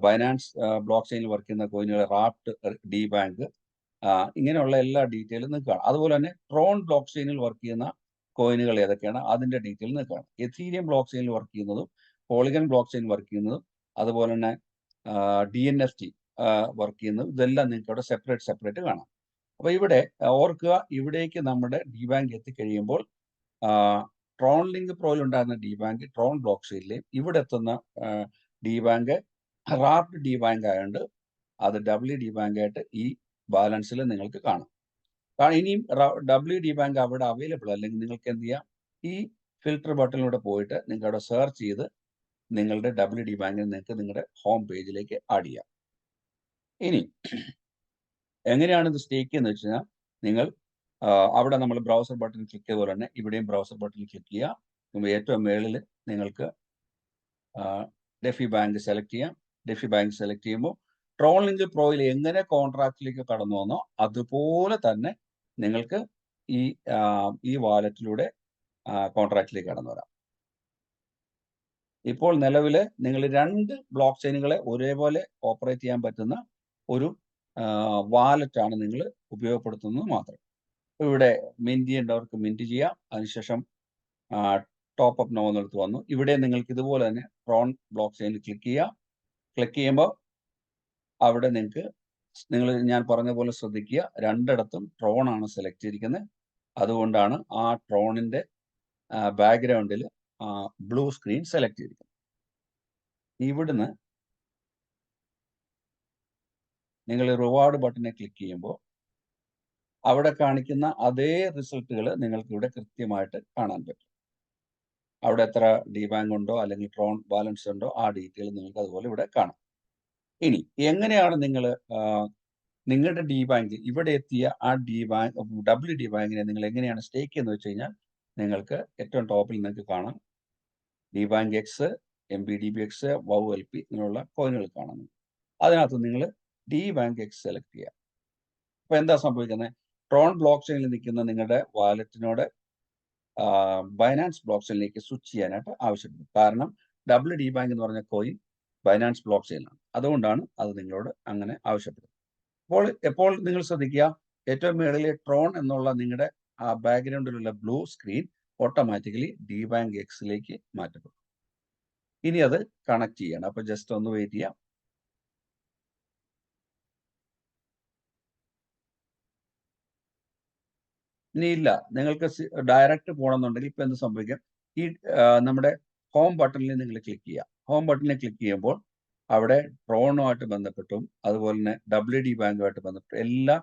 ബൈനാൻസ് ബ്ലോക്ക് ചെയിനിൽ വർക്ക് ചെയ്യുന്ന കോയിനുകൾ റാപ്റ്റ്, ഡി ബാങ്ക്, ഇങ്ങനെയുള്ള എല്ലാ ഡീറ്റെയിലും നിങ്ങൾക്ക് കാണാം. അതുപോലെ തന്നെ ട്രോൺ ബ്ലോക്ക് ചെയിനിൽ വർക്ക് ചെയ്യുന്ന കോയിനുകൾ ഏതൊക്കെയാണ് അതിന്റെ ഡീറ്റെയിൽ നിങ്ങൾക്ക് കാണാം. എഥീരിയം ബ്ലോക്ക് ചെയിനിൽ വർക്ക് ചെയ്യുന്നതും പോളിഗൺ ബ്ലോക്ക് ചെയിൻ വർക്ക് ചെയ്യുന്നതും അതുപോലെ തന്നെ DNFT വർക്ക് ചെയ്യുന്നത്, ഇതെല്ലാം നിങ്ങൾക്ക് അവിടെ സെപ്പറേറ്റ് കാണാം. അപ്പൊ ഇവിടെ ഓർക്കുക, ഇവിടേക്ക് നമ്മുടെ ഡിബാങ്ക് എത്തിക്കഴിയുമ്പോൾ ട്രോൺ ലിങ്ക് പ്രോയിൽ ഉണ്ടായിരുന്ന ഡിബാങ്ക് ട്രോൺ ബ്ലോക്ക് ചെയിനിലെയും ഇവിടെ എത്തുന്ന ഡിബാങ്ക് റാപ്ഡ് ഡിബാങ്ക് ആയതുകൊണ്ട് അത് WD ആയിട്ട് ഈ ബാലൻസിൽ നിങ്ങൾക്ക് കാണാം. കാരണം ഇനിയും WD അവിടെ അവൈലബിൾ അല്ലെങ്കിൽ നിങ്ങൾക്ക് എന്ത് ചെയ്യാം, ഈ ഫിൽട്ടർ ബട്ടണിലൂടെ പോയിട്ട് നിങ്ങൾക്ക് അവിടെ സെർച്ച് ചെയ്ത് നിങ്ങളുടെ WD നിങ്ങൾക്ക് നിങ്ങളുടെ ഹോം പേജിലേക്ക് ആഡ് ചെയ്യാം. ഇനി എങ്ങനെയാണ് ഇത് സ്റ്റേക്ക് എന്ന് വെച്ച് കഴിഞ്ഞാൽ, നിങ്ങൾ അവിടെ നമ്മൾ ബ്രൗസർ ബട്ടൺ ക്ലിക്ക് ചെയ്ത പോലെ തന്നെ ഇവിടെയും ബ്രൗസർ ബട്ടൺ ക്ലിക്ക് ചെയ്യുക. ഏറ്റവും മുകളിൽ നിങ്ങൾക്ക് ഡെഫി ബാങ്ക് സെലക്ട് ചെയ്യാം. ഡെഫി ബാങ്ക് സെലക്ട് ചെയ്യുമ്പോൾ ട്രോൺ ലിങ്ക് പ്രോയിൽ എങ്ങനെ കോൺട്രാക്റ്റിലേക്ക് കടന്നു വന്നോ അതുപോലെ തന്നെ നിങ്ങൾക്ക് ഈ വാലറ്റിലൂടെ കോൺട്രാക്റ്റിലേക്ക് കടന്നു വരാം. ഇപ്പോൾ നിലവിൽ നിങ്ങൾ 2 ബ്ലോക്ക് ചെയിനുകളെ ഒരേപോലെ ഓപ്പറേറ്റ് ചെയ്യാൻ പറ്റുന്ന ഒരു വാലറ്റാണ് നിങ്ങൾ ഉപയോഗപ്പെടുത്തുന്നത് മാത്രം. ഇവിടെ മിന്റ് ചെയ്യേണ്ടവർക്ക് മിന്റ് ചെയ്യാം. അതിനുശേഷം ടോപ്പ് അപ്പ് നോ എന്നെടുത്ത് വന്നു. ഇവിടെ നിങ്ങൾക്ക് ഇതുപോലെ തന്നെ ട്രോൺ ബ്ലോക്ക് ചെയിനിൽ ക്ലിക്ക് ചെയ്യാം. ക്ലിക്ക് ചെയ്യുമ്പോൾ അവിടെ ഞാൻ പറഞ്ഞ പോലെ ശ്രദ്ധിക്കുക, രണ്ടിടത്തും ട്രോൺ ആണ് സെലക്ട് ചെയ്തിരിക്കുന്നത്. അതുകൊണ്ടാണ് ആ ട്രോണിന്റെ ബാക്ക്ഗ്രൗണ്ടിൽ ബ്ലൂ സ്ക്രീൻ സെലക്ട് ചെയ്തിരിക്കുന്നത്. ഇവിടുന്ന് നിങ്ങൾ റിവാർഡ് ബട്ടനെ ക്ലിക്ക് ചെയ്യുമ്പോൾ അവിടെ കാണിക്കുന്ന അതേ റിസൾട്ടുകൾ നിങ്ങൾക്ക് ഇവിടെ കൃത്യമായിട്ട് കാണാൻ പറ്റും. അവിടെ എത്ര ഡിബാങ്ക് ഉണ്ടോ അല്ലെങ്കിൽ ട്രോൺ ബാലൻസ് ഉണ്ടോ ആ ഡീറ്റെയിൽ നിങ്ങൾക്ക് അതുപോലെ ഇവിടെ കാണാം. ഇനി എങ്ങനെയാണ് നിങ്ങൾ നിങ്ങളുടെ ഡിബാങ്ക് ഇവിടെ എത്തിയ ആ WD ബാങ്കിനെ നിങ്ങൾ എങ്ങനെയാണ് സ്റ്റേക്ക് എന്ന് വെച്ച് കഴിഞ്ഞാൽ, നിങ്ങൾക്ക് ഏറ്റവും ടോപ്പിൽ നിങ്ങൾക്ക് കാണാം ഡിബാങ്ക് എക്സ്, MBDBX, WOW-LP ഇങ്ങനെയുള്ള കോയിനുകൾ കാണുന്നു. അതിനകത്ത് നിങ്ങൾ ഡിബാങ്ക് എക്സ് സെലക്ട് ചെയ്യുക. അപ്പൊ എന്താ സംഭവിക്കുന്നത്, ട്രോൺ ബ്ലോക്ക് ചെയിനിൽ നിൽക്കുന്ന നിങ്ങളുടെ വാലറ്റിനോട് ബൈനാൻസ് ബ്ലോക്ക് ചെയിനിലേക്ക് സ്വിച്ച് ചെയ്യാനായിട്ട് ആവശ്യപ്പെടും. കാരണം WD ബാങ്ക് എന്ന് പറഞ്ഞ കോയിൻ ബൈനാൻസ് ബ്ലോക്ക് ചെയിനാണ്. അതുകൊണ്ടാണ് അത് നിങ്ങളോട് അങ്ങനെ ആവശ്യപ്പെടുന്നത്. എപ്പോൾ നിങ്ങൾ ശ്രദ്ധിക്കുക, ഏറ്റവും മുകളിലെ ട്രോൺ എന്നുള്ള നിങ്ങളുടെ ആ ബാക്ക്ഗ്രൗണ്ടിലുള്ള ബ്ലൂ സ്ക്രീൻ ഓട്ടോമാറ്റിക്കലി ഡിബാങ്ക് എക്സിലേക്ക് മാറ്റപ്പെടും. ഇനി അത് കണക്ട് ചെയ്യണം. അപ്പൊ ജസ്റ്റ് ഒന്ന് വെയിറ്റ് ചെയ്യാം. ഇനിയില്ല, നിങ്ങൾക്ക് ഡയറക്റ്റ് പോകണമെന്നുണ്ടെങ്കിൽ ഇപ്പൊ എന്ത് സംഭവിക്കാം, ഈ നമ്മുടെ ഹോം ബട്ടണിൽ നിങ്ങൾ ക്ലിക്ക് ചെയ്യുക. ഹോം ബട്ടണിൽ ക്ലിക്ക് ചെയ്യുമ്പോൾ അവിടെ ട്രോണുമായിട്ട് ബന്ധപ്പെട്ടും അതുപോലെ തന്നെ WD ബാങ്കുമായിട്ട് ബന്ധപ്പെട്ടും എല്ലാ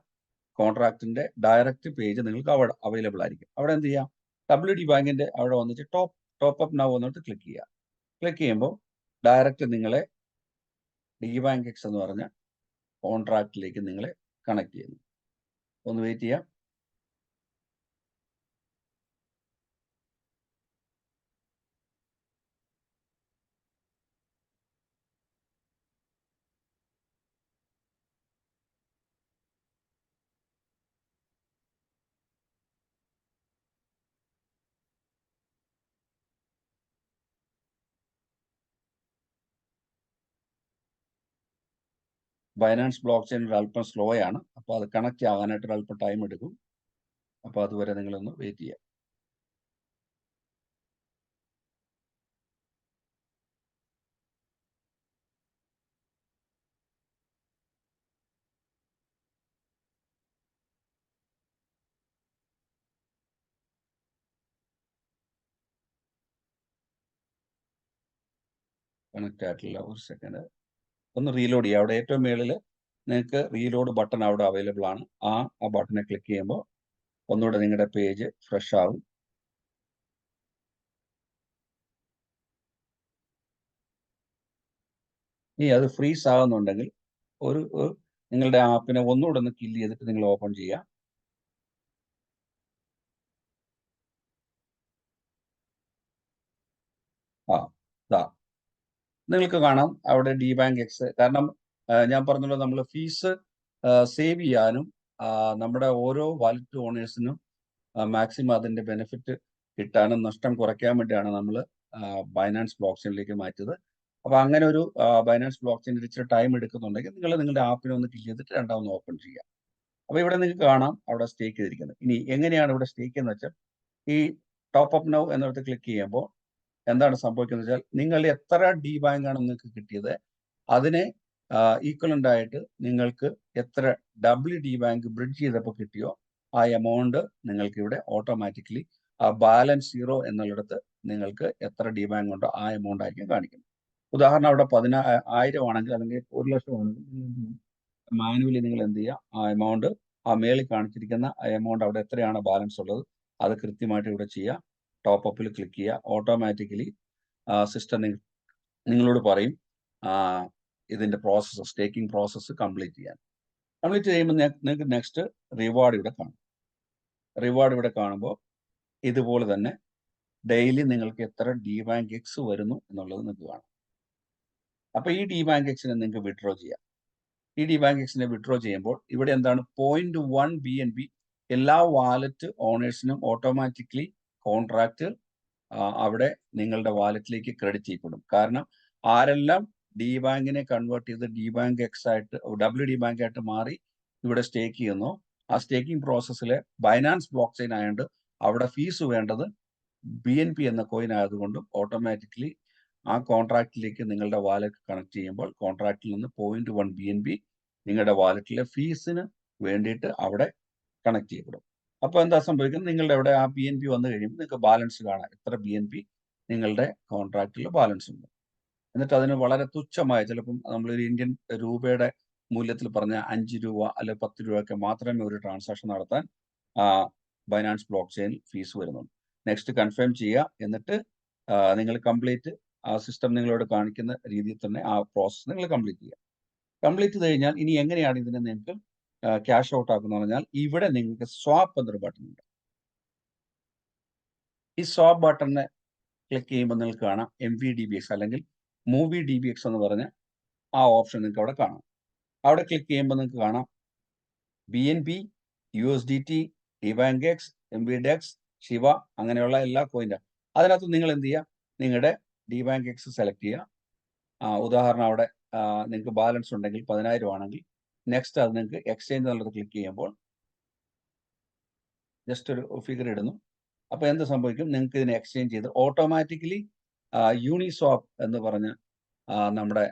കോൺട്രാക്റ്റിന്റെ ഡയറക്റ്റ് പേജ് നിങ്ങൾക്ക് അവിടെ അവൈലബിൾ ആയിരിക്കും. അവിടെ എന്ത് ചെയ്യാം, WD ബാങ്കിന്റെ അവിടെ വന്നിട്ട് ടോപ്പ് അപ്പ് നൗ എന്നിട്ട് ക്ലിക്ക് ചെയ്യുക. ക്ലിക്ക് ചെയ്യുമ്പോൾ ഡയറക്റ്റ് നിങ്ങളെ ഡിബാങ്ക് എക്സ് എന്ന് പറഞ്ഞ കോൺട്രാക്റ്റിലേക്ക് നിങ്ങളെ കണക്ട് ചെയ്യുന്നു. ഒന്ന് വെയിറ്റ് ചെയ്യാം. ബൈനാൻസ് ബ്ലോക്ക് ചെയിൻ അല്പം സ്ലോ ആണ്. അപ്പോൾ അത് കണക്ട് ആകാനായിട്ട് അല്പം ടൈം എടുക്കും. അപ്പോൾ അതുവരെ നിങ്ങളൊന്ന് വെയിറ്റ് ചെയ്യുക. കണക്ട് ആയിട്ടില്ല, ഒരു സെക്കൻഡ് ഒന്ന് റീലോഡ് ചെയ്യുക. അവിടെ ഏറ്റവും മുകളിൽ നിങ്ങൾക്ക് റീലോഡ് ബട്ടൺ അവിടെ അവൈലബിൾ ആണ്. ആ ബട്ടനെ ക്ലിക്ക് ചെയ്യുമ്പോൾ ഒന്നുകൂടെ നിങ്ങളുടെ പേജ് ഫ്രഷ് ആവും. ഇനി അത് ഫ്രീസ് ആകുന്നുണ്ടെങ്കിൽ നിങ്ങളുടെ ആപ്പിനെ ഒന്നുകൂടെ ഒന്ന് കില്ല് ചെയ്തിട്ട് നിങ്ങൾ ഓപ്പൺ ചെയ്യുക. നിങ്ങൾക്ക് കാണാം അവിടെ ഡിബാങ്ക് എക്സ്. കാരണം ഞാൻ പറഞ്ഞല്ലോ, നമ്മൾ ഫീസ് സേവ് ചെയ്യാനും നമ്മുടെ ഓരോ വാലറ്റ് ഓണേഴ്സിനും മാക്സിമം അതിന്റെ ബെനിഫിറ്റ് കിട്ടാനും നഷ്ടം കുറയ്ക്കാൻ വേണ്ടിയാണ് നമ്മൾ ബൈനാൻസ് ബ്ലോക്ക് ചെയിനിലേക്ക് മാറ്റിയത്. അപ്പൊ അങ്ങനെ ഒരു ബൈനാൻസ് ബ്ലോക്ക് ചെയിൻ ഇച്ചിരി ടൈം എടുക്കുന്നുണ്ടെങ്കിൽ നിങ്ങൾ നിങ്ങളുടെ ആപ്പിനെ ഒന്ന് ക്ലിക്ക് ചെയ്തിട്ട് രണ്ടാമത് ഓപ്പൺ ചെയ്യുക. അപ്പൊ ഇവിടെ നിങ്ങൾക്ക് കാണാം അവിടെ സ്റ്റേക്ക് ചെയ്തിരിക്കുന്നത്. ഇനി എങ്ങനെയാണ് ഇവിടെ സ്റ്റേക്ക് എന്ന് വെച്ചാൽ, ഈ ടോപ്പ് അപ്പ് നൗ എന്നിടത്ത് ക്ലിക്ക് ചെയ്യുമ്പോൾ എന്താണ് സംഭവിക്കുന്നത് വെച്ചാൽ നിങ്ങൾ എത്ര ഡി ബാങ്ക് ആണ് നിങ്ങൾക്ക് കിട്ടിയത് അതിനെ ഈക്വലന്റ് ആയിട്ട് നിങ്ങൾക്ക് എത്ര ഡബ്ല്യു ഡി ബാങ്ക് ബ്രിഡ്ജ് ചെയ്തപ്പോൾ കിട്ടിയോ ആ എമൗണ്ട് നിങ്ങൾക്ക് ഇവിടെ ഓട്ടോമാറ്റിക്കലി ആ ബാലൻസ് 0 എന്നുള്ളിടത്ത് നിങ്ങൾക്ക് എത്ര ഡി ബാങ്ക് ഉണ്ടോ ആ എമൗണ്ട് ആയിരിക്കും കാണിക്കുന്നത്. ഉദാഹരണം അവിടെ 10,000 ആണെങ്കിൽ അല്ലെങ്കിൽ 1,00,000 ആണെങ്കിൽ മാനുവലി നിങ്ങൾ എന്ത് ചെയ്യുക ആ എമൗണ്ട് ആ മേളിൽ കാണിച്ചിരിക്കുന്ന ആ എമൗണ്ട് അവിടെ എത്രയാണ് ബാലൻസ് ഉള്ളത് അത് കൃത്യമായിട്ട് ഇവിടെ ചെയ്യുക. ടോപ്പ് അപ്പിൽ ക്ലിക്ക് ചെയ്യുക. ഓട്ടോമാറ്റിക്കലി സിസ്റ്റം നിങ്ങളോട് പറയും ഇതിന്റെ പ്രോസസ്സ് സ്റ്റേക്കിംഗ് പ്രോസസ്സ് കംപ്ലീറ്റ് ചെയ്യാൻ. കംപ്ലീറ്റ് ചെയ്യുമ്പോൾ നിങ്ങൾക്ക് നെക്സ്റ്റ് റിവാർഡ് ഇവിടെ കാണും. റിവാർഡ് ഇവിടെ കാണുമ്പോൾ ഇതുപോലെ തന്നെ ഡെയിലി നിങ്ങൾക്ക് എത്ര ഡി ബാങ്ക് എക്സ് വരുന്നു എന്നുള്ളത് നിങ്ങൾക്ക് കാണാം. അപ്പൊ ഈ ഡി ബാങ്ക് എക്സിനെ നിങ്ങൾക്ക് വിഡ്രോ ചെയ്യാം. ഈ ഡി ബാങ്ക് എക്സിനെ വിഡ്രോ ചെയ്യുമ്പോൾ ഇവിടെ എന്താണ് 0.1 BNB എല്ലാ വാലറ്റ് ഓണേഴ്സിനും ഓട്ടോമാറ്റിക്കലി കോൺട്രാക്ട് അവിടെ നിങ്ങളുടെ വാലറ്റിലേക്ക് ക്രെഡിറ്റ് ചെയ്യപ്പെടും. കാരണം ആരെല്ലാം ഡി ബാങ്കിനെ കൺവേർട്ട് ചെയ്ത് ഡി ബാങ്ക് എക്സ് ആയിട്ട് ഡബ്ല്യു ഡി ബാങ്ക് ആയിട്ട് മാറി ഇവിടെ സ്റ്റേക്ക് ചെയ്യുന്നു ആ സ്റ്റേക്കിംഗ് പ്രോസസ്സിലെ ബൈനാൻസ് ബ്ലോക്ക് ചെയിൻ ആയതുകൊണ്ട് അവിടെ ഫീസ് വേണ്ടത് BNB എന്ന കോയിൻ ആയതുകൊണ്ടും ഓട്ടോമാറ്റിക്കലി ആ കോൺട്രാക്റ്റിലേക്ക് നിങ്ങളുടെ വാലറ്റ് കണക്ട് ചെയ്യുമ്പോൾ കോൺട്രാക്റ്റിൽ നിന്ന് 0.1 BNB നിങ്ങളുടെ വാലറ്റിലെ ഫീസിന് വേണ്ടിയിട്ട് അവിടെ കണക്ട് ചെയ്യപ്പെടും. അപ്പോൾ എന്താ സംഭവിക്കുന്നത് നിങ്ങളുടെ അവിടെ ആ BNB വന്നു കഴിയുമ്പോൾ നിങ്ങൾക്ക് ബാലൻസ് കാണാം എത്ര BNB നിങ്ങളുടെ കോൺട്രാക്റ്റിൽ ബാലൻസ് ഉണ്ട്. എന്നിട്ട് അതിന് വളരെ തുച്ഛമായ ചിലപ്പം നമ്മളൊരു ഇന്ത്യൻ രൂപയുടെ മൂല്യത്തിൽ പറഞ്ഞ 5 രൂപ അല്ലെങ്കിൽ 10 രൂപയൊക്കെ മാത്രമേ ഒരു ട്രാൻസാക്ഷൻ നടത്താൻ ബൈനാൻസ് ബ്ലോക്ക് ചെയിൻ ഫീസ് വരുന്നുള്ളൂ. നെക്സ്റ്റ് കൺഫേം ചെയ്യുക. എന്നിട്ട് നിങ്ങൾ കംപ്ലീറ്റ് ആ സിസ്റ്റം നിങ്ങളോട് കാണിക്കുന്ന രീതിയിൽ തന്നെ ആ പ്രോസസ്സ് നിങ്ങൾ കംപ്ലീറ്റ് ചെയ്യുക. കംപ്ലീറ്റ് ചെയ്ത് കഴിഞ്ഞാൽ ഇനി എങ്ങനെയാണ് ഇതിനെ നിങ്ങൾക്ക് ക്യാഷ് ഔട്ട് ആക്കുന്നത് പറഞ്ഞാൽ ഇവിടെ നിങ്ങൾക്ക് സ്വാപ്പ് എന്നൊരു ബട്ടൺ ഉണ്ട്. ഈ സ്വാപ്പ് ബട്ടണിനെ ക്ലിക്ക് ചെയ്യുമ്പോൾ നിങ്ങൾക്ക് കാണാം MVDBX അല്ലെങ്കിൽ മൂവി DBX എന്ന് പറഞ്ഞ ആ ഓപ്ഷൻ നിങ്ങൾക്ക് അവിടെ കാണാം. അവിടെ ക്ലിക്ക് ചെയ്യുമ്പോൾ നിങ്ങൾക്ക് കാണാം BNB, USDT, DBankX, MVDEX, Shiva അങ്ങനെയുള്ള എല്ലാ കോയിൻ്റെ അതിനകത്ത് നിങ്ങൾ എന്ത് ചെയ്യുക നിങ്ങളുടെ DBankX സെലക്ട് ചെയ്യുക. ഉദാഹരണം അവിടെ നിങ്ങൾക്ക് ബാലൻസ് ഉണ്ടെങ്കിൽ 10,000 ആണെങ്കിൽ നെക്സ്റ്റ് അത് നിങ്ങൾക്ക് എക്സ്ചേഞ്ച് എന്നുള്ളത് ക്ലിക്ക് ചെയ്യുമ്പോൾ ജസ്റ്റ് ഒരു ഫിഗർ ഇടുന്നു. അപ്പോൾ എന്ത് സംഭവിക്കും നിങ്ങൾക്ക് ഇതിനെ എക്സ്ചേഞ്ച് ചെയ്ത് ഓട്ടോമാറ്റിക്കലി യൂണിസ്വാപ്പ് എന്ന് പറഞ്ഞ നമ്മുടെ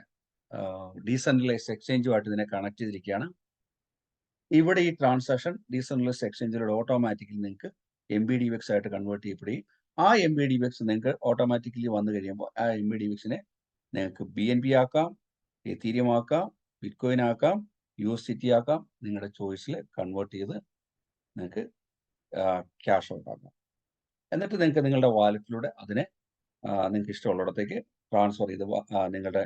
ഡീസെൻട്രലൈസ്ഡ് എക്സ്ചേഞ്ചുമായിട്ട് ഇതിനെ കണക്ട് ചെയ്തിരിക്കുകയാണ്. ഇവിടെ ഈ ട്രാൻസാക്ഷൻ ഡീസെൻട്രലൈസ്ഡ് എക്സ്ചേഞ്ചിലൂടെ ഓട്ടോമാറ്റിക്കലി നിങ്ങൾക്ക് MVDBX ആയിട്ട് കൺവേർട്ട് ചെയ്യപ്പെടുകയും ആ MVDBX നിങ്ങൾക്ക് ഓട്ടോമാറ്റിക്കലി വന്നു കഴിയുമ്പോൾ ആ MVDBXനെ നിങ്ങൾക്ക് BNB ആക്കാം, എത്തീരിയം ആക്കാം, ബിറ്റ്കോയിൻ ആക്കാം, USDT ആക്കാം. നിങ്ങളുടെ ചോയ്സിൽ കൺവേർട്ട് ചെയ്ത് നിങ്ങൾക്ക് ക്യാഷ് ഔട്ട് ആക്കാം. എന്നിട്ട് നിങ്ങൾക്ക് നിങ്ങളുടെ വാലറ്റിലൂടെ അതിനെ നിങ്ങൾക്ക് ഇഷ്ടമുള്ളിടത്തേക്ക് ട്രാൻസ്ഫർ ചെയ്ത് നിങ്ങളുടെ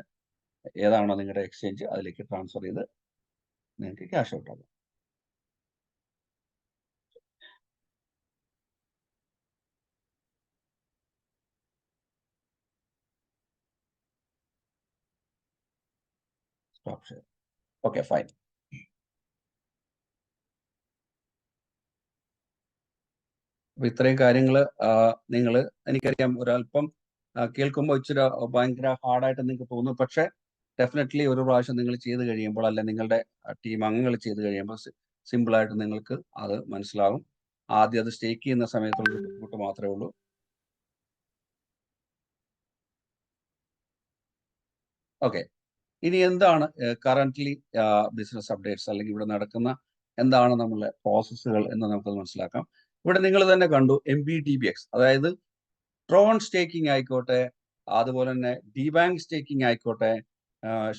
ഏതാണോ നിങ്ങളുടെ എക്സ്ചേഞ്ച് അതിലേക്ക് ട്രാൻസ്ഫർ ചെയ്ത് നിങ്ങൾക്ക് ക്യാഷ് ഔട്ട് ആക്കാം. Stop share. Okay fine. അപ്പൊ ഇത്രയും കാര്യങ്ങൾ നിങ്ങൾ എനിക്കറിയാം ഒരല്പം കേൾക്കുമ്പോൾ ഇച്ചിരി ഭയങ്കര ഹാർഡായിട്ട് നിങ്ങൾക്ക് തോന്നും. പക്ഷെ ഡെഫിനറ്റ്ലി ഒരു പ്രാവശ്യം നിങ്ങൾ ചെയ്ത് കഴിയുമ്പോൾ അല്ലെ നിങ്ങളുടെ ടീം അംഗങ്ങൾ ചെയ്ത് കഴിയുമ്പോൾ സിമ്പിളായിട്ട് നിങ്ങൾക്ക് അത് മനസ്സിലാകും. ആദ്യം അത് സ്റ്റേക്ക് ചെയ്യുന്ന സമയത്തുള്ള ബുദ്ധിമുട്ട് മാത്രമേ ഉള്ളൂ. ഓക്കെ, ഇനി എന്താണ് കറന്റ്ലി ബിസിനസ് അപ്ഡേറ്റ്സ് അല്ലെങ്കിൽ ഇവിടെ നടക്കുന്ന എന്താണ് നമ്മളെ പ്രോസസ്സുകൾ എന്ന് നമുക്ക് മനസ്സിലാക്കാം. ഇവിടെ നിങ്ങൾ തന്നെ കണ്ടു MVDBX, അതായത് ട്രോൺ സ്റ്റേക്കിംഗ് ആയിക്കോട്ടെ, അതുപോലെ തന്നെ ഡിബാങ്ക് സ്റ്റേക്കിംഗ് ആയിക്കോട്ടെ,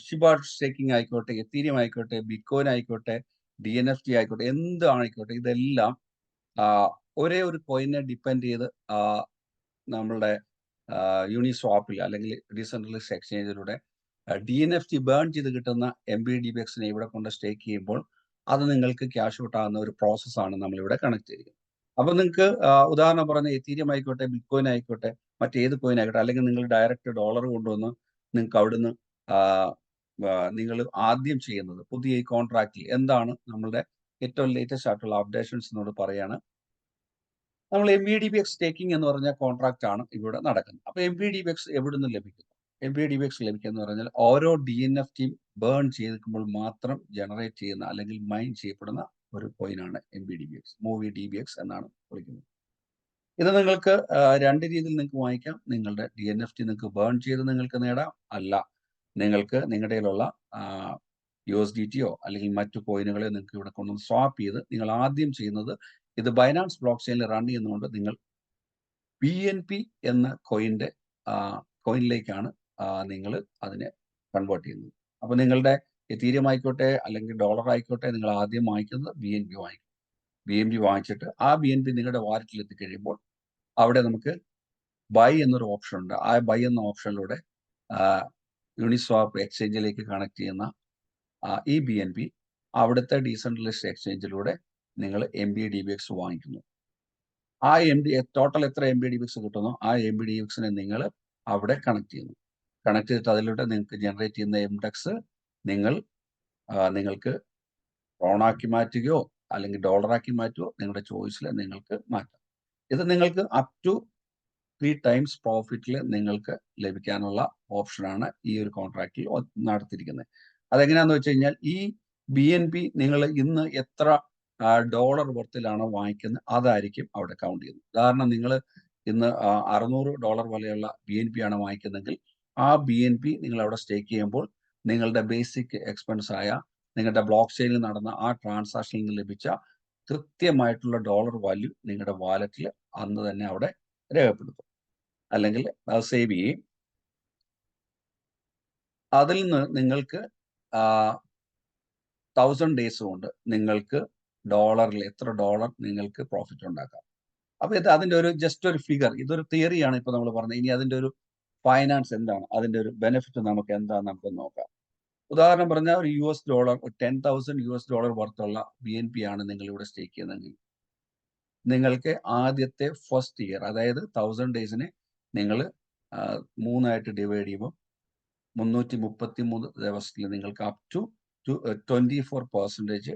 ഷിബ സ്റ്റേക്കിംഗ് ആയിക്കോട്ടെ, എത്തീരിയം ആയിക്കോട്ടെ, ബിറ്റ്കോയിൻ ആയിക്കോട്ടെ, DNFT ആയിക്കോട്ടെ, എന്ത് ആയിക്കോട്ടെ, ഇതെല്ലാം ഒരേ ഒരു കോയിനെ ഡിപ്പെൻഡ് ചെയ്ത് നമ്മളുടെ യൂണിസ്വാപ്പിൽ അല്ലെങ്കിൽ ഡീസെൻട്രലൈസ്ഡ് എക്സ്ചേഞ്ചിലൂടെ DNFT ബേൺ ചെയ്ത് കിട്ടുന്ന MVDBXനെ ഇവിടെ കൊണ്ട് സ്റ്റേക്ക് ചെയ്യുമ്പോൾ അത് നിങ്ങൾക്ക് ക്യാഷ് ഔട്ട് ആകുന്ന ഒരു പ്രോസസ്സാണ് നമ്മളിവിടെ കണക്ട് ചെയ്തിരിക്കുന്നത്. അപ്പൊ നിങ്ങൾക്ക് ഉദാഹരണം പറഞ്ഞ എത്തീരിയം ആയിക്കോട്ടെ, ബിറ്റ്കോയിൻ ആയിക്കോട്ടെ, മറ്റേത് കോയിൻ ആയിക്കോട്ടെ, അല്ലെങ്കിൽ നിങ്ങൾ ഡയറക്റ്റ് ഡോളർ കൊണ്ടുവന്ന് നിങ്ങൾക്ക് അവിടുന്ന് നിങ്ങൾ ആദ്യം ചെയ്യുന്നത് പുതിയ ഈ കോൺട്രാക്റ്റിൽ എന്താണ് നമ്മളുടെ ഏറ്റവും ലേറ്റസ്റ്റ് ആയിട്ടുള്ള അപ്ഡേഷൻസ് എന്നോട് പറയാണ്. നമ്മൾ MVDBX സ്റ്റേക്കിംഗ് എന്ന് പറഞ്ഞ കോൺട്രാക്റ്റ് ആണ് ഇവിടെ നടക്കുന്നത്. അപ്പൊ MVDBX എവിടെ നിന്ന് ലഭിക്കുന്നു? MVDBX ലഭിക്കുക എന്ന് പറഞ്ഞാൽ ഓരോ DNFT ബേൺ ചെയ്തിരിക്കുമ്പോൾ മാത്രം ജനറേറ്റ് ചെയ്യുന്ന അല്ലെങ്കിൽ മൈൻ ചെയ്യപ്പെടുന്ന ഒരു കോയിനാണ് MVDBX, മൂവി DBX എന്നാണ് വിളിക്കുന്നത്. ഇത് നിങ്ങൾക്ക് രണ്ട് രീതിയിൽ നിങ്ങൾക്ക് വാങ്ങിക്കാം. നിങ്ങളുടെ DNFT നിങ്ങൾക്ക് ബേൺ ചെയ്ത് നിങ്ങൾക്ക് നേടാം. അല്ല, നിങ്ങൾക്ക് നിങ്ങളുടെ കയ്യിലുള്ള USDTയോ അല്ലെങ്കിൽ മറ്റു കോയിനുകളെയോ നിങ്ങൾക്ക് ഇവിടെ കൊണ്ടുവന്ന് സ്വാപ്പ് ചെയ്ത് നിങ്ങൾ ആദ്യം ചെയ്യുന്നത് ഇത് ബൈനാൻസ് ബ്ലോക്ക് ചെയിനിൽ റൺ ചെയ്യുന്നതുകൊണ്ട് നിങ്ങൾ BNB എന്ന കോയിനിലേക്കാണ് നിങ്ങൾ അതിനെ കൺവേർട്ട് ചെയ്യുന്നത്. അപ്പോൾ നിങ്ങളുടെ എതീരിയം ആയിക്കോട്ടെ അല്ലെങ്കിൽ ഡോളർ ആയിക്കോട്ടെ, നിങ്ങൾ ആദ്യം വാങ്ങിക്കുന്നത് BNB വാങ്ങിക്കും. BNB വാങ്ങിച്ചിട്ട് ആ BNB നിങ്ങളുടെ വാലറ്റിൽ എത്തിക്കഴിയുമ്പോൾ അവിടെ നമുക്ക് ബൈ എന്നൊരു ഓപ്ഷൻ ഉണ്ട്. ആ ബൈ എന്ന ഓപ്ഷനിലൂടെ യൂണിസ്വാപ്പ് എക്സ്ചേഞ്ചിലേക്ക് കണക്ട് ചെയ്യുന്ന ഈ BNB അവിടുത്തെ ഡീസെൻട്രലൈസ്ഡ് എക്സ്ചേഞ്ചിലൂടെ നിങ്ങൾ MBDBX വാങ്ങിക്കുന്നു. ആ ടോട്ടൽ എത്ര MBDBX കിട്ടുന്നോ ആ MBDBXനെ നിങ്ങൾ അവിടെ കണക്ട് ചെയ്യുന്നു. കണക്ട് ചെയ്തിട്ട് അതിലൂടെ നിങ്ങൾക്ക് ജനറേറ്റ് ചെയ്യുന്ന MDEX നിങ്ങൾക്ക് ക്രോണാക്കി മാറ്റുകയോ അല്ലെങ്കിൽ ഡോളറാക്കി മാറ്റുകയോ നിങ്ങളുടെ ചോയ്സിൽ നിങ്ങൾക്ക് മാറ്റാം. ഇത് നിങ്ങൾക്ക് അപ് ടു 3 times പ്രോഫിറ്റിൽ നിങ്ങൾക്ക് ലഭിക്കാനുള്ള ഓപ്ഷനാണ് ഈ ഒരു കോൺട്രാക്റ്റിൽ നടത്തിയിരിക്കുന്നത്. അതെങ്ങനെയാണെന്ന് വെച്ച് കഴിഞ്ഞാൽ ഈ BNB നിങ്ങൾ ഇന്ന് എത്ര ഡോളർ വർത്തിലാണ് വാങ്ങിക്കുന്നത് അതായിരിക്കും അവിടെ കൗണ്ട് ചെയ്യുന്നത്. ഉദാഹരണം, നിങ്ങൾ ഇന്ന് $600 വിലയുള്ള BNB ആണ് വാങ്ങിക്കുന്നതെങ്കിൽ ആ BNB നിങ്ങൾ അവിടെ സ്റ്റേക്ക് ചെയ്യുമ്പോൾ നിങ്ങളുടെ ബേസിക് എക്സ്പെൻസ് ആയ നിങ്ങളുടെ ബ്ലോക്ക് ചെയിനിൽ നടന്ന ആ ട്രാൻസാക്ഷനിൽ നിന്ന് ലഭിച്ച കൃത്യമായിട്ടുള്ള ഡോളർ വാല്യൂ നിങ്ങളുടെ വാലറ്റിൽ അന്ന് തന്നെ അവിടെ രേഖപ്പെടുത്തും, അല്ലെങ്കിൽ അത് സേവ് ചെയ്യും. അതിൽ നിന്ന് നിങ്ങൾക്ക് 1000 days കൊണ്ട് നിങ്ങൾക്ക് ഡോളറിൽ എത്ര ഡോളർ നിങ്ങൾക്ക് പ്രോഫിറ്റ് ഉണ്ടാക്കാം. അപ്പൊ ഇത് അതിന്റെ ഒരു ജസ്റ്റ് ഒരു ഫിഗർ, ഇതൊരു തിയറിയാണ് ഇപ്പൊ നമ്മൾ പറഞ്ഞത്. ഇനി അതിന്റെ ഒരു ഫൈനാൻസ് എന്താണ്, അതിന്റെ ഒരു ബെനിഫിറ്റ് നമുക്ക് എന്താണെന്ന് നമുക്ക് നോക്കാം. ഉദാഹരണം പറഞ്ഞാൽ ഒരു $10,000 $10,000 വർത്തുള്ള BNB ആണ് നിങ്ങൾ ഇവിടെ സ്റ്റേക്ക് ചെയ്യുന്നതെങ്കിൽ നിങ്ങൾക്ക് ആദ്യത്തെ ഫസ്റ്റ് ഇയർ, അതായത് 1000 days നിങ്ങൾ 3 ഡിവൈഡ് ചെയ്യുമ്പോൾ 333 ദിവസത്തിൽ നിങ്ങൾക്ക് അപ് ടു 24%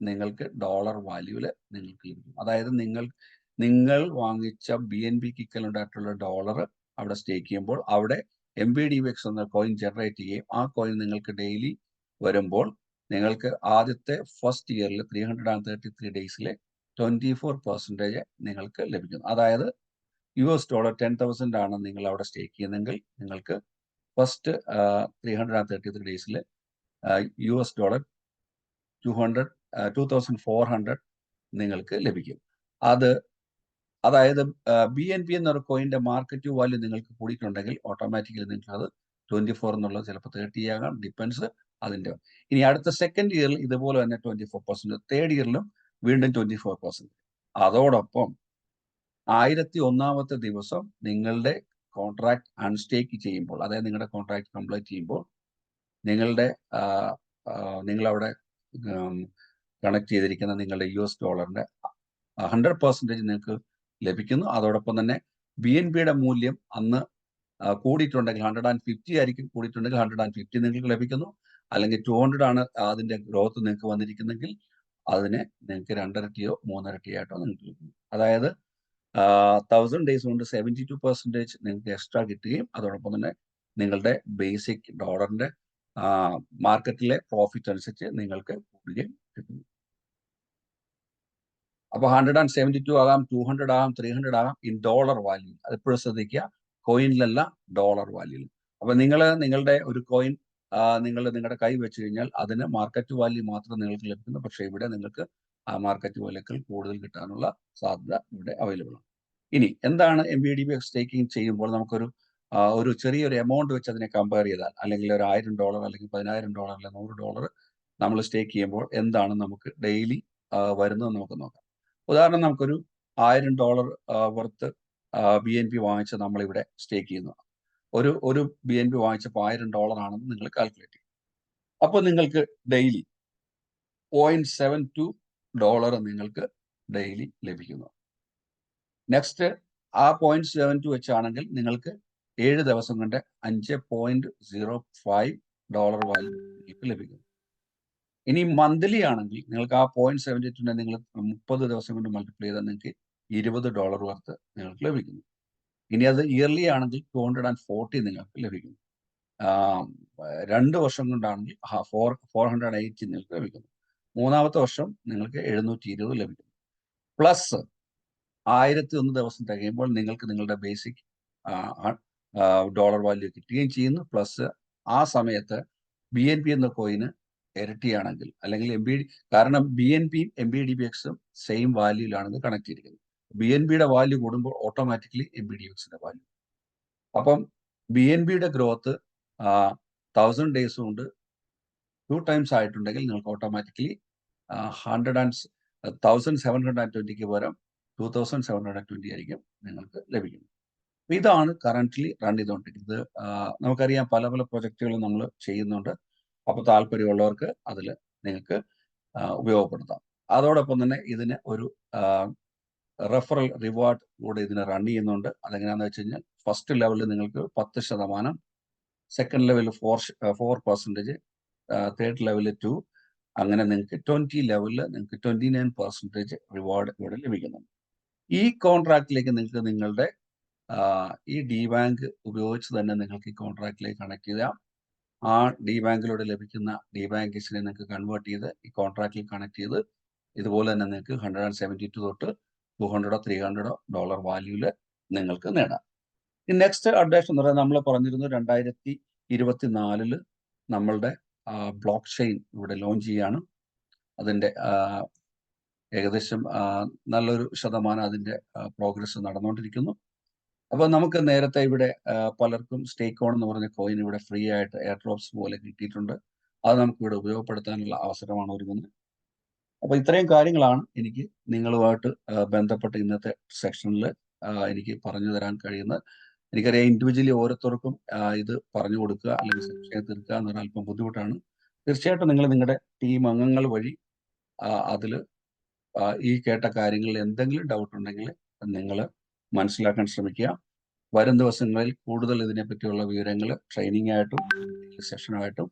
നിങ്ങൾക്ക് ഡോളർ വാല്യൂല് നിങ്ങൾക്ക് ലഭിക്കും. അതായത് നിങ്ങൾ വാങ്ങിച്ച BNBക്ക് ഇക്വലന്റ് ആയിട്ടുള്ള ഡോളർ അവിടെ സ്റ്റേക്ക് ചെയ്യുമ്പോൾ അവിടെ MBDBX എന്ന കോയിൻ ജനറേറ്റ് ചെയ്യുകയും ആ കോയിൻ നിങ്ങൾക്ക് ഡെയിലി വരുമ്പോൾ നിങ്ങൾക്ക് ആദ്യത്തെ ഫസ്റ്റ് ഇയറിൽ 333 daysലെ 24% നിങ്ങൾക്ക് ലഭിക്കുന്നു. അതായത് $10,000 ആണ് നിങ്ങൾ അവിടെ സ്റ്റേക്ക് ചെയ്യുന്നതെങ്കിൽ നിങ്ങൾക്ക് ഫസ്റ്റ് 333 daysൽ $2,400 നിങ്ങൾക്ക് ലഭിക്കും. അതായത് BNB എന്നൊരു കോയിന്റെ മാർക്കറ്റ് വാല്യൂ നിങ്ങൾക്ക് കൂടിയിട്ടുണ്ടെങ്കിൽ ഓട്ടോമാറ്റിക്കലി നിങ്ങൾക്ക് അത് 24 എന്നുള്ളത് ചിലപ്പോൾ 30 ആകാം, ഡിപ്പെൻസ് അതിന്റെ. ഇനി അടുത്ത സെക്കൻഡ് ഇയറിൽ ഇതുപോലെ തന്നെ 24%, തേർഡ് ഇയറിലും വീണ്ടും 24%. അതോടൊപ്പം 1001ാമത്തെ ദിവസം നിങ്ങളുടെ കോൺട്രാക്ട് അൺസ്റ്റേക്ക് ചെയ്യുമ്പോൾ, അതായത് നിങ്ങളുടെ കോൺട്രാക്ട് കംപ്ലീറ്റ് ചെയ്യുമ്പോൾ നിങ്ങളവിടെ കണക്ട് ചെയ്തിരിക്കുന്ന നിങ്ങളുടെ $100 100% നിങ്ങൾക്ക് ലഭിക്കുന്നു. അതോടൊപ്പം തന്നെ BNBയുടെ മൂല്യം അന്ന് കൂടിയിട്ടുണ്ടെങ്കിൽ 150 ആയിരിക്കും, കൂടിയിട്ടുണ്ടെങ്കിൽ 150 നിങ്ങൾക്ക് ലഭിക്കുന്നു. അല്ലെങ്കിൽ 200 ആണ് അതിന്റെ ഗ്രോത്ത് നിങ്ങൾക്ക് വന്നിരിക്കുന്നെങ്കിൽ അതിനെ നിങ്ങൾക്ക് 2 ഇരട്ടിയോ 3 ഇരട്ടിയായിട്ടോ നിങ്ങൾക്ക് ലഭിക്കുന്നു. അതായത് 1000 days കൊണ്ട് 72% നിങ്ങൾക്ക് എക്സ്ട്രാ കിട്ടുകയും അതോടൊപ്പം തന്നെ നിങ്ങളുടെ ബേസിക് ഡോളറിന്റെ മാർക്കറ്റിലെ പ്രോഫിറ്റ് അനുസരിച്ച് നിങ്ങൾക്ക് കൂടുകയും കിട്ടുന്നു. അപ്പോൾ 172 ആകാം, 200 ആകാം, 300 ആകാം ഇൻ ഡോളർ വാല്യൂ. അതെപ്പോഴും ശ്രദ്ധിക്കുക, കോയിനിലല്ല ഡോളർ വാല്യൂ. അപ്പൊ നിങ്ങളുടെ ഒരു കോയിൻ നിങ്ങളുടെ കൈ വെച്ച് കഴിഞ്ഞാൽ അതിന് മാർക്കറ്റ് വാല്യൂ മാത്രം നിങ്ങൾക്ക് ലഭിക്കുന്നു. പക്ഷെ ഇവിടെ നിങ്ങൾക്ക് ആ മാർക്കറ്റ് വാല്യൂക്കൾ കൂടുതൽ കിട്ടാനുള്ള സാധ്യത ഇവിടെ അവൈലബിൾ ആണ്. ഇനി എന്താണ് MBDBX സ്റ്റേക്കിംഗ് ചെയ്യുമ്പോൾ നമുക്കൊരു ചെറിയൊരു എമൗണ്ട് വെച്ച് അതിനെ കമ്പയർ ചെയ്താൽ, അല്ലെങ്കിൽ ഒരു $1000 അല്ലെങ്കിൽ $10,000 അല്ലെങ്കിൽ $100 നമ്മൾ സ്റ്റേക്ക് ചെയ്യുമ്പോൾ എന്താണ് നമുക്ക് ഡെയിലി വരുന്നത് നമുക്ക് നോക്കാം. ഉദാഹരണം, നമുക്കൊരു $1000 വർത്ത് BNB വാങ്ങിച്ച് നമ്മളിവിടെ സ്റ്റേക്ക് ചെയ്യുന്നു. ഒരു BNB വാങ്ങിച്ചപ്പോൾ $1000 ആണെന്ന് നിങ്ങൾ കാൽക്കുലേറ്റ് ചെയ്യും. അപ്പോൾ നിങ്ങൾക്ക് ഡെയിലി $0.72 നിങ്ങൾക്ക് ഡെയിലി ലഭിക്കുന്നു. നെക്സ്റ്റ് ആ 0.72 വെച്ചാണെങ്കിൽ നിങ്ങൾക്ക് 7 ദിവസം കൊണ്ട് $5.05 വാല്യൂ നിങ്ങൾക്ക് ലഭിക്കുന്നു. ഇനി മന്ത്ലി ആണെങ്കിൽ നിങ്ങൾക്ക് ആ 0.72 നിങ്ങൾ 30 ദിവസം കൊണ്ട് മൾട്ടിപ്ലൈ ചെയ്താൽ നിങ്ങൾക്ക് $20 വർത്ത് നിങ്ങൾക്ക് ലഭിക്കുന്നു. ഇനി അത് ഇയർലി ആണെങ്കിൽ 240 നിങ്ങൾക്ക് ലഭിക്കുന്നു. 2 വർഷം കൊണ്ടാണെങ്കിൽ 480 നിങ്ങൾക്ക് ലഭിക്കുന്നു. മൂന്നാമത്തെ വർഷം നിങ്ങൾക്ക് 720 ലഭിക്കുന്നു. പ്ലസ് 1001 ദിവസം തികയുമ്പോൾ നിങ്ങൾക്ക് നിങ്ങളുടെ ബേസിക് ഡോളർ വാല്യൂ കിട്ടുകയും ചെയ്യുന്നു. പ്ലസ് ആ സമയത്ത് BNB എന്ന കോയിന് ഇരട്ടിയാണെങ്കിൽ അല്ലെങ്കിൽ കാരണം BNBയും MBDBXും സെയിം വാല്യൂലാണ് ഇത് കണക്ട് ചെയ്തിരിക്കുന്നത്. BNBയുടെ വാല്യൂ കൂടുമ്പോൾ ഓട്ടോമാറ്റിക്കലി MBDXന്റെ വാല്യൂ. അപ്പം BNBയുടെ ഗ്രോത്ത് 1000 ഡേയ്സ് കൊണ്ട് 2 ടൈംസ് ആയിട്ടുണ്ടെങ്കിൽ നിങ്ങൾക്ക് ഓട്ടോമാറ്റിക്കലി 1720ക്ക് പകരം 2720 ആയിരിക്കും നിങ്ങൾക്ക് ലഭിക്കുന്നത്. ഇതാണ് കറന്റ്ലി റൺ ചെയ്തുകൊണ്ടിരിക്കുന്നത്. നമുക്കറിയാം പല പല പ്രൊജക്റ്റുകളും നമ്മൾ ചെയ്യുന്നുണ്ട്. അപ്പോൾ താല്പര്യമുള്ളവർക്ക് അതിൽ നിങ്ങൾക്ക് ഉപയോഗപ്പെടുത്താം. അതോടൊപ്പം തന്നെ ഇതിന് ഒരു റെഫറൽ റിവാർഡ് കൂടെ ഇതിനെ റൺ ചെയ്യുന്നുണ്ട്. അതെങ്ങനെയാണെന്ന് വെച്ച് കഴിഞ്ഞാൽ ഫസ്റ്റ് ലെവലിൽ നിങ്ങൾക്ക് 10%, സെക്കൻഡ് ലെവലിൽ 4%, തേർഡ് ലെവലിൽ 2, അങ്ങനെ നിങ്ങൾക്ക് 20 ലെവലിൽ നിങ്ങൾക്ക് 29% റിവാർഡ് ഇവിടെ ലഭിക്കുന്നുണ്ട്. ഈ കോൺട്രാക്റ്റിലേക്ക് നിങ്ങൾക്ക് നിങ്ങളുടെ ഈ DBank ഉപയോഗിച്ച് തന്നെ നിങ്ങൾക്ക് ഈ കോൺട്രാക്റ്റിലേക്ക് കണക്ട് ചെയ്യാം. ആ DBankലൂടെ ലഭിക്കുന്ന DBankസിനെ നിങ്ങൾക്ക് കൺവേർട്ട് ചെയ്ത് ഈ കോൺട്രാക്റ്റിൽ കണക്ട് ചെയ്ത് ഇതുപോലെ തന്നെ നിങ്ങൾക്ക് 172 തൊട്ട് 200 300 ഡോളർ വാല്യൂവിൽ നിങ്ങൾക്ക് നേടാം. ഈ നെക്സ്റ്റ് അപ്ഡേഷൻ എന്ന് പറയുന്നത് നമ്മൾ പറഞ്ഞിരുന്നു 2024 നമ്മളുടെ ബ്ലോക്ക് ചെയിൻ ഇവിടെ ലോഞ്ച് ചെയ്യാണ്. അതിൻ്റെ ഏകദേശം നല്ലൊരു ശതമാനം അതിൻ്റെ പ്രോഗ്രസ് നടന്നുകൊണ്ടിരിക്കുന്നു. അപ്പോൾ നമുക്ക് നേരത്തെ ഇവിടെ പലർക്കും സ്റ്റേക്ക് ഓൺ എന്ന് പറഞ്ഞ കോയിൻ ഇവിടെ ഫ്രീ ആയിട്ട് എയർ ഡ്രോപ്സ് പോലെ കിട്ടിയിട്ടുണ്ട്. അത് നമുക്ക് ഇവിടെ ഉപയോഗപ്പെടുത്താനുള്ള അവസരമാണ് ഒരുങ്ങുന്നത്. അപ്പോൾ ഇത്രയും കാര്യങ്ങളാണ് എനിക്ക് നിങ്ങളുമായിട്ട് ബന്ധപ്പെട്ട് ഇന്നത്തെ സെക്ഷനിൽ എനിക്ക് പറഞ്ഞു തരാൻ കഴിയുന്നത്. എനിക്കറിയാം ഇൻഡിവിജ്വലി ഓരോരുത്തർക്കും ഇത് പറഞ്ഞു കൊടുക്കുക അല്ലെങ്കിൽ സംശയം തീർക്കുക എന്നൊരു അല്പം ബുദ്ധിമുട്ടാണ്. തീർച്ചയായിട്ടും നിങ്ങൾ നിങ്ങളുടെ ടീം അംഗങ്ങൾ വഴി അതിൽ ഈ കേട്ട കാര്യങ്ങളിൽ എന്തെങ്കിലും ഡൗട്ട് ഉണ്ടെങ്കിൽ നിങ്ങൾ മനസ്സിലാക്കാൻ ശ്രമിക്കുക. വരും ദിവസങ്ങളിൽ കൂടുതൽ ഇതിനെപ്പറ്റിയുള്ള വിവരങ്ങൾ ട്രെയിനിങ് ആയിട്ടും സെഷനായിട്ടും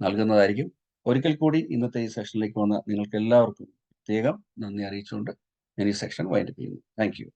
നൽകുന്നതായിരിക്കും. ഒരിക്കൽ കൂടി ഇന്നത്തെ ഈ സെഷനിലേക്ക് വന്ന നിങ്ങൾക്ക് എല്ലാവർക്കും പ്രത്യേകം നന്ദി അറിയിച്ചുകൊണ്ട് ഞാൻ ഈ സെക്ഷൻ വൈൻഡപ്പ് ചെയ്യുന്നു. Thank you.